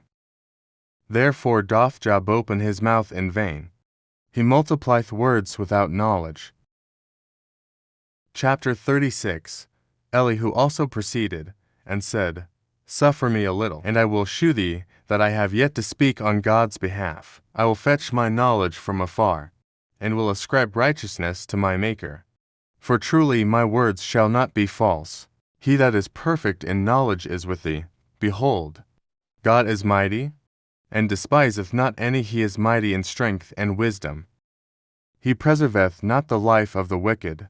Therefore doth Job open his mouth in vain. He multiplieth words without knowledge. Chapter 36. Elihu also proceeded, and said, Suffer me a little, and I will shew thee that I have yet to speak on God's behalf. I will fetch my knowledge from afar, and will ascribe righteousness to my Maker. For truly my words shall not be false. He that is perfect in knowledge is with thee. Behold, God is mighty, and despiseth not any. He is mighty in strength and wisdom. He preserveth not the life of the wicked,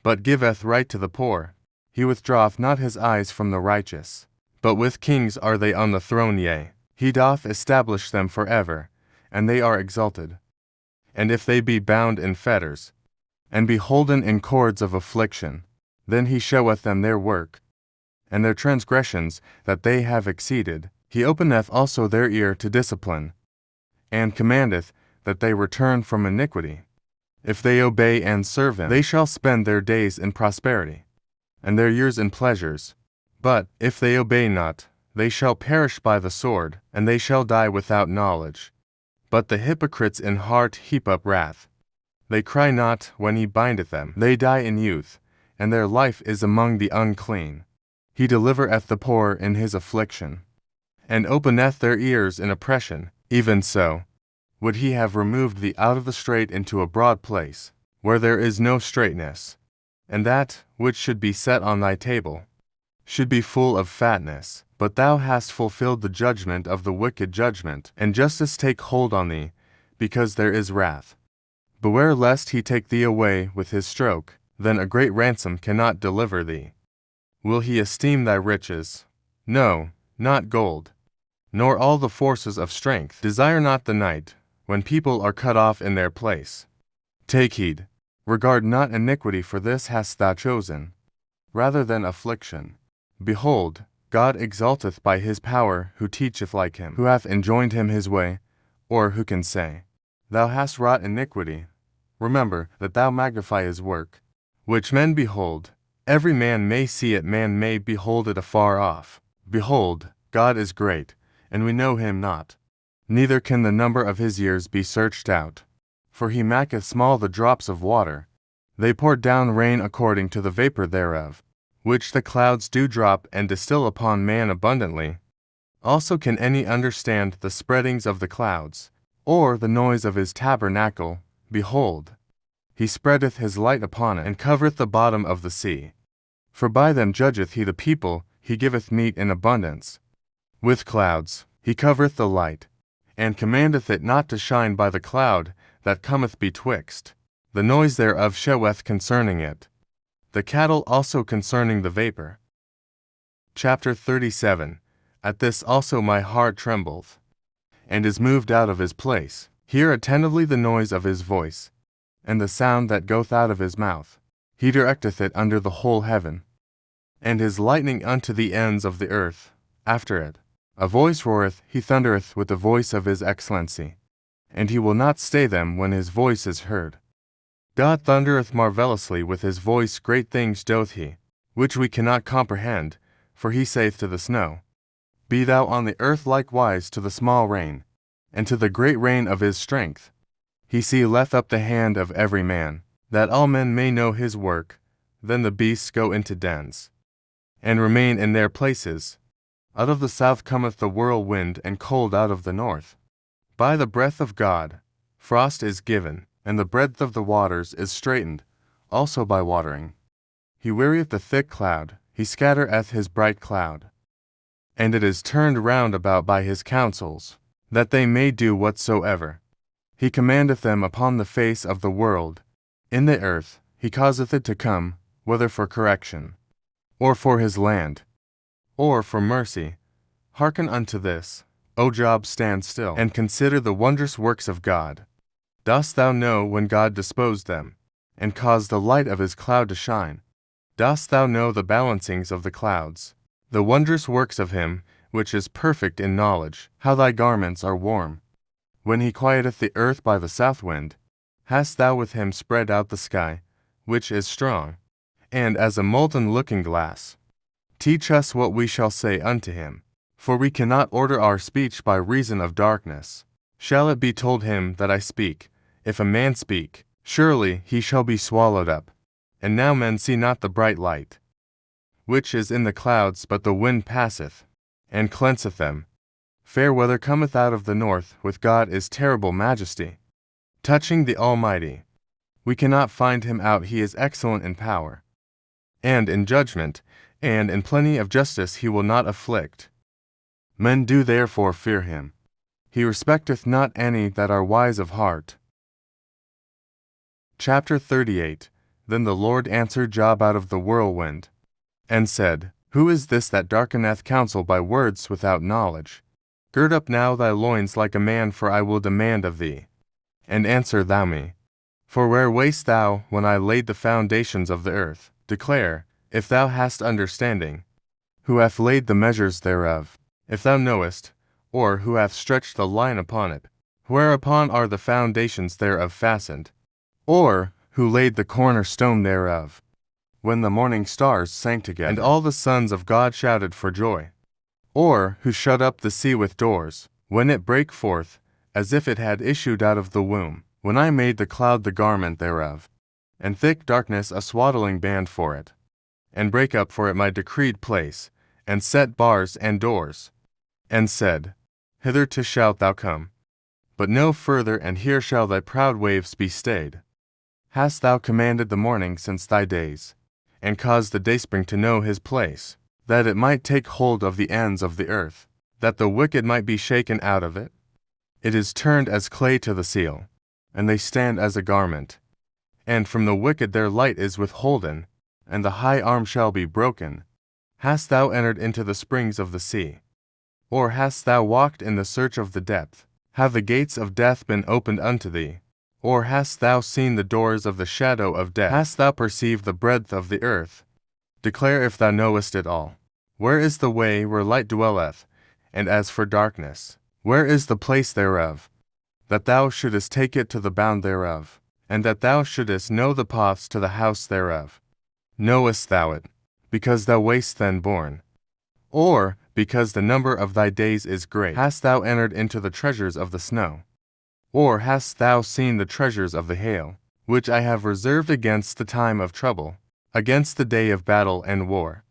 but giveth right to the poor. He withdraweth not his eyes from the righteous, but with kings are they on the throne. Yea, he doth establish them forever, and they are exalted. And if they be bound in fetters, and be holden in cords of affliction, then he showeth them their work, and their transgressions that they have exceeded. He openeth also their ear to discipline, and commandeth that they return from iniquity. If they obey and serve him, they shall spend their days in prosperity, and their years in pleasures. But if they obey not, they shall perish by the sword, and they shall die without knowledge. But the hypocrites in heart heap up wrath. They cry not when he bindeth them. They die in youth, and their life is among the unclean. He delivereth the poor in his affliction, and openeth their ears in oppression. Even so would he have removed thee out of the strait into a broad place, where there is no straightness, and that which should be set on thy table should be full of fatness. But thou hast fulfilled the judgment of the wicked judgment, and justice take hold on thee, because there is wrath. Beware lest he take thee away with his stroke, then a great ransom cannot deliver thee. Will he esteem thy riches? No, not gold, nor all the forces of strength. Desire not the night, when people are cut off in their place. Take heed, regard not iniquity, for this hast thou chosen, rather than affliction. Behold, God exalteth by his power who teacheth like him. Who hath enjoined him his way, or who can say, Thou hast wrought iniquity? Remember that thou magnify his work, which men behold. Every man may see it, man may behold it afar off. Behold, God is great, and we know him not. Neither can the number of his years be searched out. For he maketh small the drops of water. They pour down rain according to the vapor thereof, which the clouds do drop and distill upon man abundantly. Also can any understand the spreadings of the clouds, or the noise of his tabernacle? Behold, he spreadeth his light upon it, and covereth the bottom of the sea. For by them judgeth he the people, he giveth meat in abundance. With clouds he covereth the light, and commandeth it not to shine by the cloud that cometh betwixt. The noise thereof sheweth concerning it. The cattle also concerning the vapor. Chapter 37. At this also my heart trembleth, and is moved out of his place. Hear attentively the noise of his voice, and the sound that goeth out of his mouth. He directeth it under the whole heaven, and his lightning unto the ends of the earth. After it, a voice roareth, he thundereth with the voice of his excellency, and he will not stay them when his voice is heard. God thundereth marvellously with his voice, great things doth he, which we cannot comprehend, for he saith to the snow, Be thou on the earth likewise to the small rain, and to the great rain of his strength. He sealeth up the hand of every man, that all men may know his work. Then the beasts go into dens, and remain in their places. Out of the south cometh the whirlwind, and cold out of the north. By the breath of God frost is given, and the breadth of the waters is straitened, also by watering. He wearieth the thick cloud, he scattereth his bright cloud. And it is turned round about by his counsels, that they may do whatsoever. He commandeth them upon the face of the world. In the earth he causeth it to come, whether for correction, or for his land, or for mercy. Hearken unto this, O Job, stand still, and consider the wondrous works of God. Dost thou know when God disposed them, and caused the light of his cloud to shine? Dost thou know the balancings of the clouds, the wondrous works of him, which is perfect in knowledge, how thy garments are warm? When he quieteth the earth by the south wind, hast thou with him spread out the sky, which is strong, and as a molten looking-glass? Teach us what we shall say unto him, for we cannot order our speech by reason of darkness. Shall it be told him that I speak? If a man speak, surely he shall be swallowed up. And now men see not the bright light, which is in the clouds, but the wind passeth, and cleanseth them. Fair weather cometh out of the north, with God is terrible majesty. Touching the Almighty, we cannot find him out, he is excellent in power, and in judgment, and in plenty of justice he will not afflict. Men do therefore fear him. He respecteth not any that are wise of heart. Chapter 38. Then the Lord answered Job out of the whirlwind, and said, Who is this that darkeneth counsel by words without knowledge? Gird up now thy loins like a man, for I will demand of thee, and answer thou me. For where wast thou when I laid the foundations of the earth? Declare, if thou hast understanding. Who hath laid the measures thereof? If thou knowest, or who hath stretched the line upon it? Whereupon are the foundations thereof fastened? Or who laid the cornerstone thereof? When the morning stars sang together, and all the sons of God shouted for joy? Or who shut up the sea with doors, when it brake forth, as if it had issued out of the womb? When I made the cloud the garment thereof, and thick darkness a swaddling band for it, and brake up for it my decreed place, and set bars and doors, and said, Hitherto shalt thou come, but no further, and here shall thy proud waves be stayed. Hast thou commanded the morning since thy days, and caused the dayspring to know his place, that it might take hold of the ends of the earth, that the wicked might be shaken out of it? It is turned as clay to the seal, and they stand as a garment. And from the wicked their light is withholden, and the high arm shall be broken. Hast thou entered into the springs of the sea? Or hast thou walked in the search of the depth? Have the gates of death been opened unto thee? Or hast thou seen the doors of the shadow of death? Hast thou perceived the breadth of the earth? Declare if thou knowest it all. Where is the way where light dwelleth? And as for darkness, where is the place thereof? That thou shouldest take it to the bound thereof, and that thou shouldest know the paths to the house thereof. Knowest thou it, because thou wast then born? Or because the number of thy days is great? Hast thou entered into the treasures of the snow? Or hast thou seen the treasures of the hail, which I have reserved against the time of trouble, against the day of battle and war.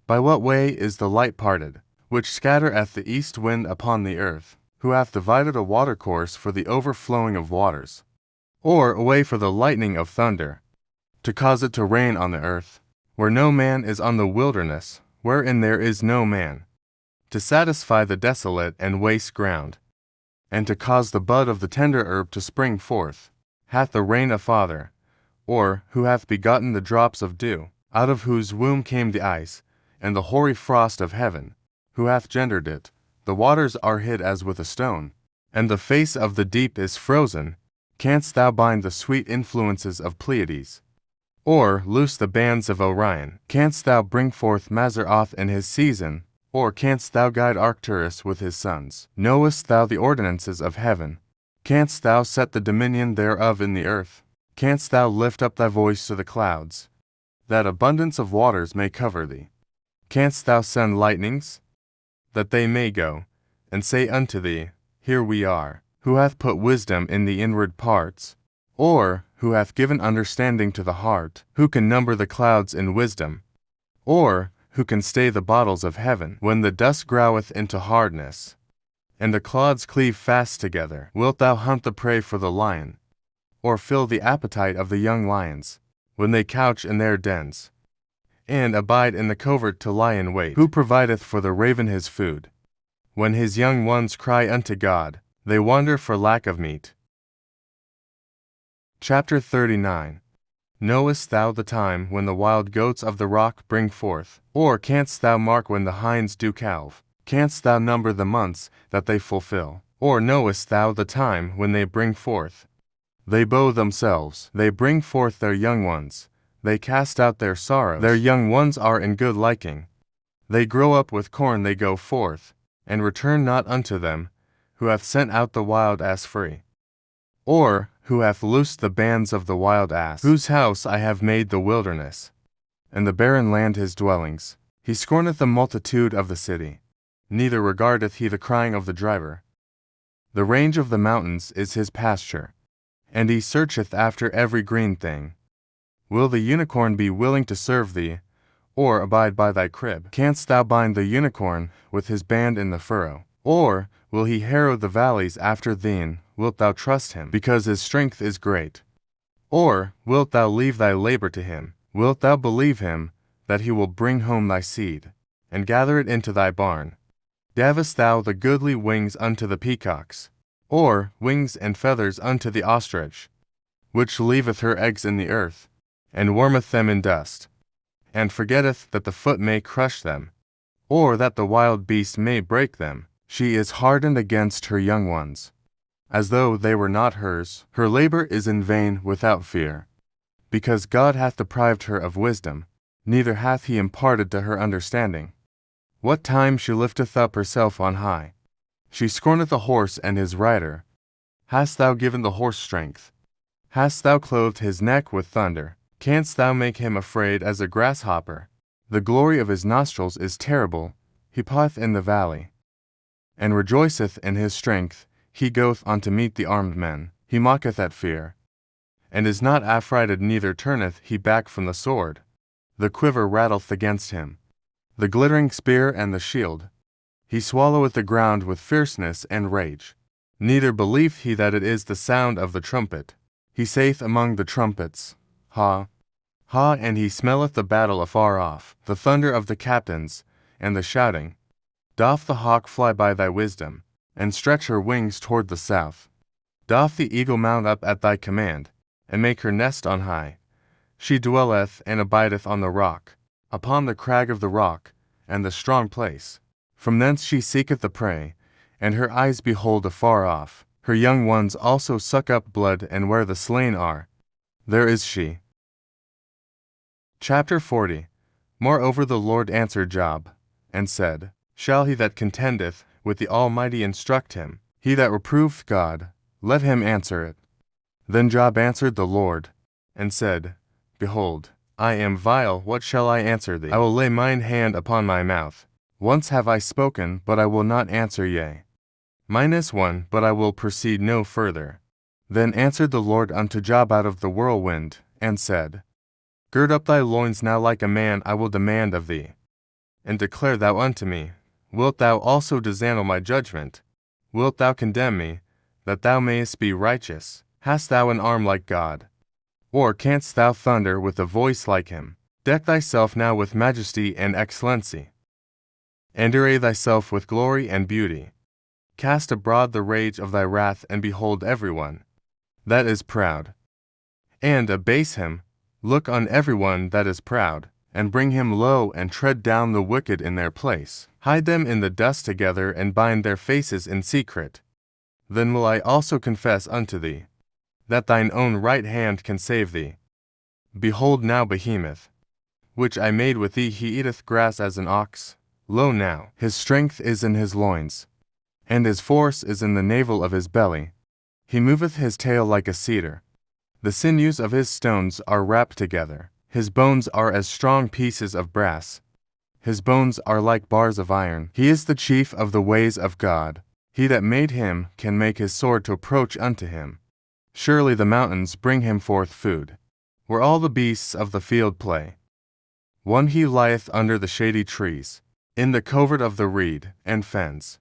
By what way is the light parted, which scattereth the east wind upon the earth, who hath divided a watercourse for the overflowing of waters, or a way for the lightning of thunder, to cause it to rain on the earth, where no man is, on the wilderness, wherein there is no man, to satisfy the desolate and waste ground, and to cause the bud of the tender herb to spring forth, hath the rain a father, or who hath begotten the drops of dew, out of whose womb came the ice, and the hoary frost of heaven, who hath gendered it? The waters are hid as with a stone, and the face of the deep is frozen. Canst thou bind the sweet influences of Pleiades, or loose the bands of Orion? Canst thou bring forth Mazzaroth in his season, or canst thou guide Arcturus with his sons? Knowest thou the ordinances of heaven? Canst thou set the dominion thereof in the earth? Canst thou lift up thy voice to the clouds, that abundance of waters may cover thee? Canst thou send lightnings, that they may go, and say unto thee, Here we are? Who hath put wisdom in the inward parts? Or who hath given understanding to the heart? Who can number the clouds in wisdom? Or who can stay the bottles of heaven? When the dust groweth into hardness, and the clods cleave fast together, wilt thou hunt the prey for the lion, or fill the appetite of the young lions, when they couch in their dens, and abide in the covert to lie in wait? Who provideth for the raven his food? When his young ones cry unto God, they wander for lack of meat. Chapter 39. Knowest thou the time when the wild goats of the rock bring forth? Or canst thou mark when the hinds do calve? Canst thou number the months that they fulfill? Or knowest thou the time when they bring forth? They bow themselves, they bring forth their young ones, they cast out their sorrows. Their young ones are in good liking. They grow up with corn, they go forth, and return not unto them, who hath sent out the wild ass free, or who hath loosed the bands of the wild ass, whose house I have made the wilderness, and the barren land his dwellings. He scorneth the multitude of the city, neither regardeth he the crying of the driver. The range of the mountains is his pasture, and he searcheth after every green thing. Will the unicorn be willing to serve thee, or abide by thy crib? Canst thou bind the unicorn with his band in the furrow? Or will he harrow the valleys after thee? Wilt thou trust him, because his strength is great? Or wilt thou leave thy labor to him? Wilt thou believe him, that he will bring home thy seed, and gather it into thy barn? Gavest thou the goodly wings unto the peacocks, or wings and feathers unto the ostrich, which leaveth her eggs in the earth, and warmeth them in dust, and forgetteth that the foot may crush them, or that the wild beast may break them? She is hardened against her young ones, as though they were not hers. Her labor is in vain without fear, because God hath deprived her of wisdom, neither hath he imparted to her understanding. What time she lifteth up herself on high, she scorneth a horse and his rider. Hast thou given the horse strength? Hast thou clothed his neck with thunder? Canst thou make him afraid as a grasshopper? The glory of his nostrils is terrible. He plieth in the valley, and rejoiceth in his strength. He goeth on to meet the armed men. He mocketh at fear, and is not affrighted, neither turneth he back from the sword. The quiver rattleth against him, the glittering spear and the shield. He swalloweth the ground with fierceness and rage. Neither believeth he that it is the sound of the trumpet. He saith among the trumpets, Ha, ha, and he smelleth the battle afar off, the thunder of the captains, and the shouting. Doth the hawk fly by thy wisdom, and stretch her wings toward the south? Doth the eagle mount up at thy command, and make her nest on high? She dwelleth and abideth on the rock, upon the crag of the rock, and the strong place. From thence she seeketh the prey, and her eyes behold afar off. Her young ones also suck up blood, and where the slain are, there is she. Chapter 40. Moreover the Lord answered Job, and said, Shall he that contendeth with the Almighty instruct him? He that reproveth God, let him answer it. Then Job answered the Lord, and said, Behold, I am vile, what shall I answer thee? I will lay mine hand upon my mouth. Once have I spoken, but I will not answer, yea. Mine is one, but I will proceed no further. Then answered the Lord unto Job out of the whirlwind, and said, Gird up thy loins now like a man, I will demand of thee. And declare thou unto me, Wilt thou also disannul my judgment? Wilt thou condemn me, that thou mayest be righteous? Hast thou an arm like God? Or canst thou thunder with a voice like him? Deck thyself now with majesty and excellency, and array thyself with glory and beauty. Cast abroad the rage of thy wrath, and behold everyone that is proud, and abase him. Look on everyone that is proud, and bring him low, and tread down the wicked in their place. Hide them in the dust together, and bind their faces in secret. Then will I also confess unto thee, that thine own right hand can save thee. Behold now Behemoth, which I made with thee, he eateth grass as an ox. Lo now, his strength is in his loins, and his force is in the navel of his belly. He moveth his tail like a cedar. The sinews of his stones are wrapped together. His bones are as strong pieces of brass. His bones are like bars of iron. He is the chief of the ways of God. He that made him can make his sword to approach unto him. Surely the mountains bring him forth food, where all the beasts of the field play. One he lieth under the shady trees, in the covert of the reed and fens.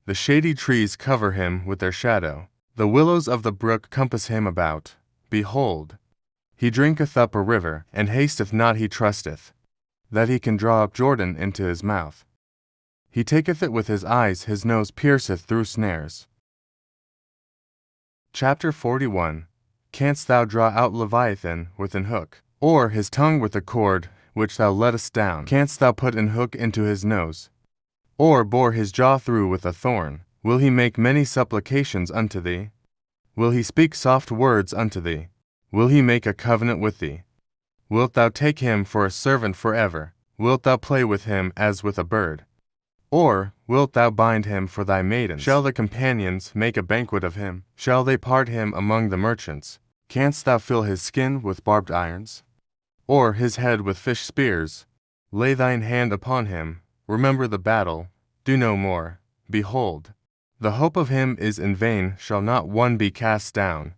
The shady trees cover him with their shadow. The willows of the brook compass him about. Behold, he drinketh up a river, and hasteth not, he trusteth that he can draw up Jordan into his mouth. He taketh it with his eyes, his nose pierceth through snares. Chapter 41. Canst thou draw out Leviathan with an hook, or his tongue with a cord which thou lettest down? Canst thou put an hook into his nose, or bore his jaw through with a thorn? Will he make many supplications unto thee? Will he speak soft words unto thee? Will he make a covenant with thee? Wilt thou take him for a servant forever? Wilt thou play with him as with a bird? Or wilt thou bind him for thy maidens? Shall the companions make a banquet of him? Shall they part him among the merchants? Canst thou fill his skin with barbed irons, or his head with fish spears? Lay thine hand upon him, remember the battle, do no more. Behold, the hope of him is in vain, shall not one be cast down?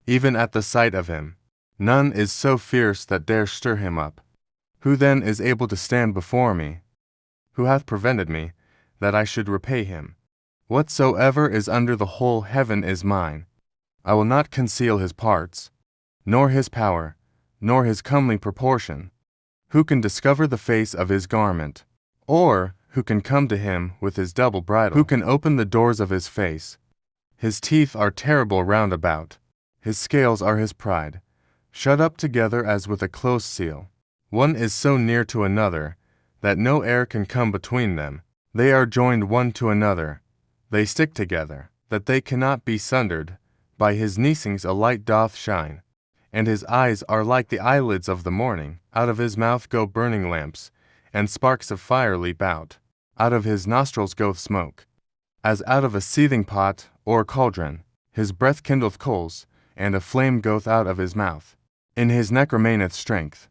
Even at the sight of him, none is so fierce that dare stir him up. Who then is able to stand before me? Who hath prevented me, that I should repay him? Whatsoever is under the whole heaven is mine. I will not conceal his parts, nor his power, nor his comely proportion. Who can discover the face of his garment? Or who can come to him with his double bridle? Who can open the doors of his face? His teeth are terrible round about. His scales are his pride, shut up together as with a close seal. One is so near to another, that no air can come between them. They are joined one to another, they stick together, that they cannot be sundered. By his neesings a light doth shine, and his eyes are like the eyelids of the morning. Out of his mouth go burning lamps, and sparks of fire leap out. Out of his nostrils goeth smoke, as out of a seething pot or cauldron. His breath kindleth coals, and a flame goeth out of his mouth. In his neck remaineth strength,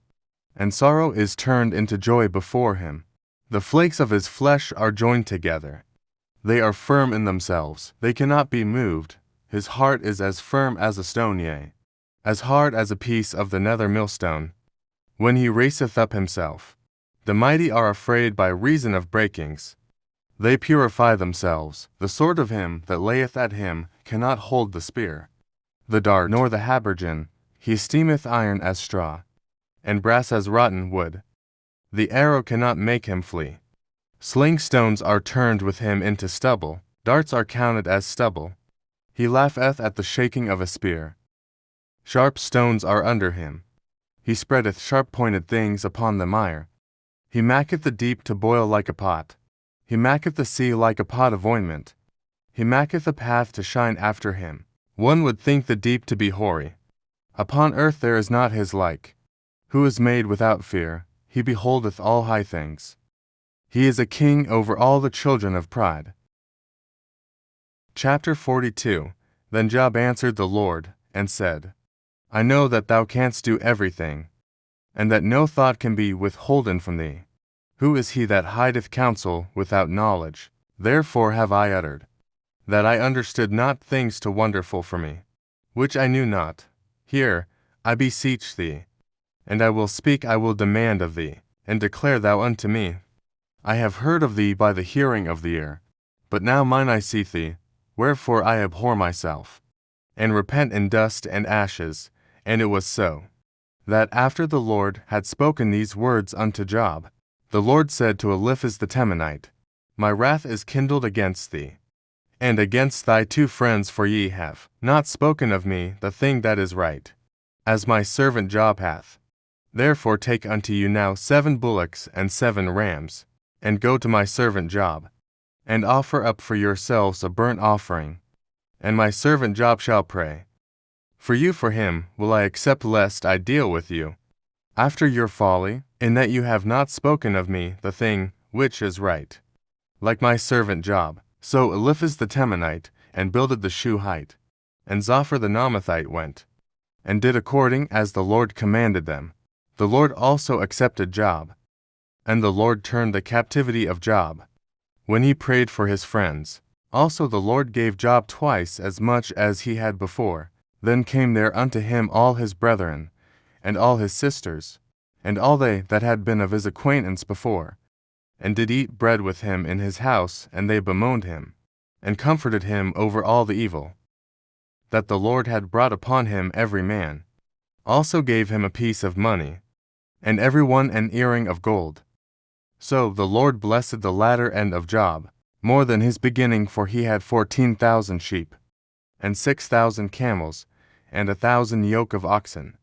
and sorrow is turned into joy before him. The flakes of his flesh are joined together. They are firm in themselves, they cannot be moved. His heart is as firm as a stone, yea, as hard as a piece of the nether millstone, when he raiseth up himself. The mighty are afraid by reason of breakings. They purify themselves. The sword of him that layeth at him cannot hold the spear, the dart, nor the habergeon. He esteemeth iron as straw, and brass as rotten wood. The arrow cannot make him flee. Sling stones are turned with him into stubble. Darts are counted as stubble. He laugheth at the shaking of a spear. Sharp stones are under him. He spreadeth sharp-pointed things upon the mire. He maketh the deep to boil like a pot. He maketh the sea like a pot of ointment. He maketh a path to shine after him. One would think the deep to be hoary. Upon earth there is not his like. Who is made without fear, he beholdeth all high things. He is a king over all the children of pride. Chapter 42. Then Job answered the Lord, and said, I know that thou canst do everything, and that no thought can be withholden from thee. Who is he that hideth counsel without knowledge? Therefore have I uttered, that I understood not things too wonderful for me. which I knew not. Hear, I beseech thee, and I will speak, I will demand of thee, and declare thou unto me. I have heard of thee by the hearing of the ear, but now mine eye seeth thee, wherefore I abhor myself, and repent in dust and ashes. And it was so, that after the Lord had spoken these words unto Job, the Lord said to Eliphaz the Temanite, My wrath is kindled against thee, and against thy 2 friends, for ye have not spoken of me the thing that is right, as my servant Job hath. Therefore take unto you now 7 bullocks and 7 rams, and go to my servant Job, and offer up for yourselves a burnt offering, and my servant Job shall pray. For him will I accept, lest I deal with you after your folly, in that you have not spoken of me the thing which is right, like my servant Job. So Eliphaz the Temanite and Bildad the Shuhite, and Zophar the Naamathite went, and did according as the Lord commanded them. The Lord also accepted Job, and the Lord turned the captivity of Job, when he prayed for his friends. Also the Lord gave Job twice as much as he had before. Then came there unto him all his brethren, and all his sisters, and all they that had been of his acquaintance before, and did eat bread with him in his house, and they bemoaned him, and comforted him over all the evil that the Lord had brought upon him every man. Also gave him a piece of money, and every one an earring of gold. So the Lord blessed the latter end of Job more than his beginning, for he had 14,000 sheep, and 6,000 camels, and 1,000 yoke of oxen,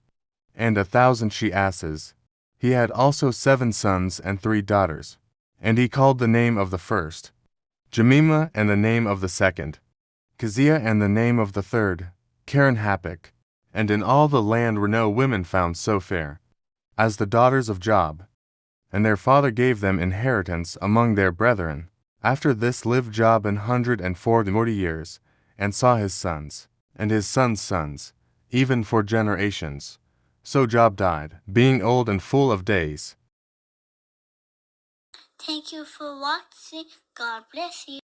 and 1,000 she-asses. He had also 7 sons and 3 daughters. And he called the name of the first Jemimah, and the name of the second Keziah, and the name of the third Karen-Happuch. And in all the land were no women found so fair as the daughters of Job. And their father gave them inheritance among their brethren. After this lived Job 140 years, and saw his sons, and his sons' sons, even for generations. So Job died, being old and full of days. Thank you for watching. God bless you.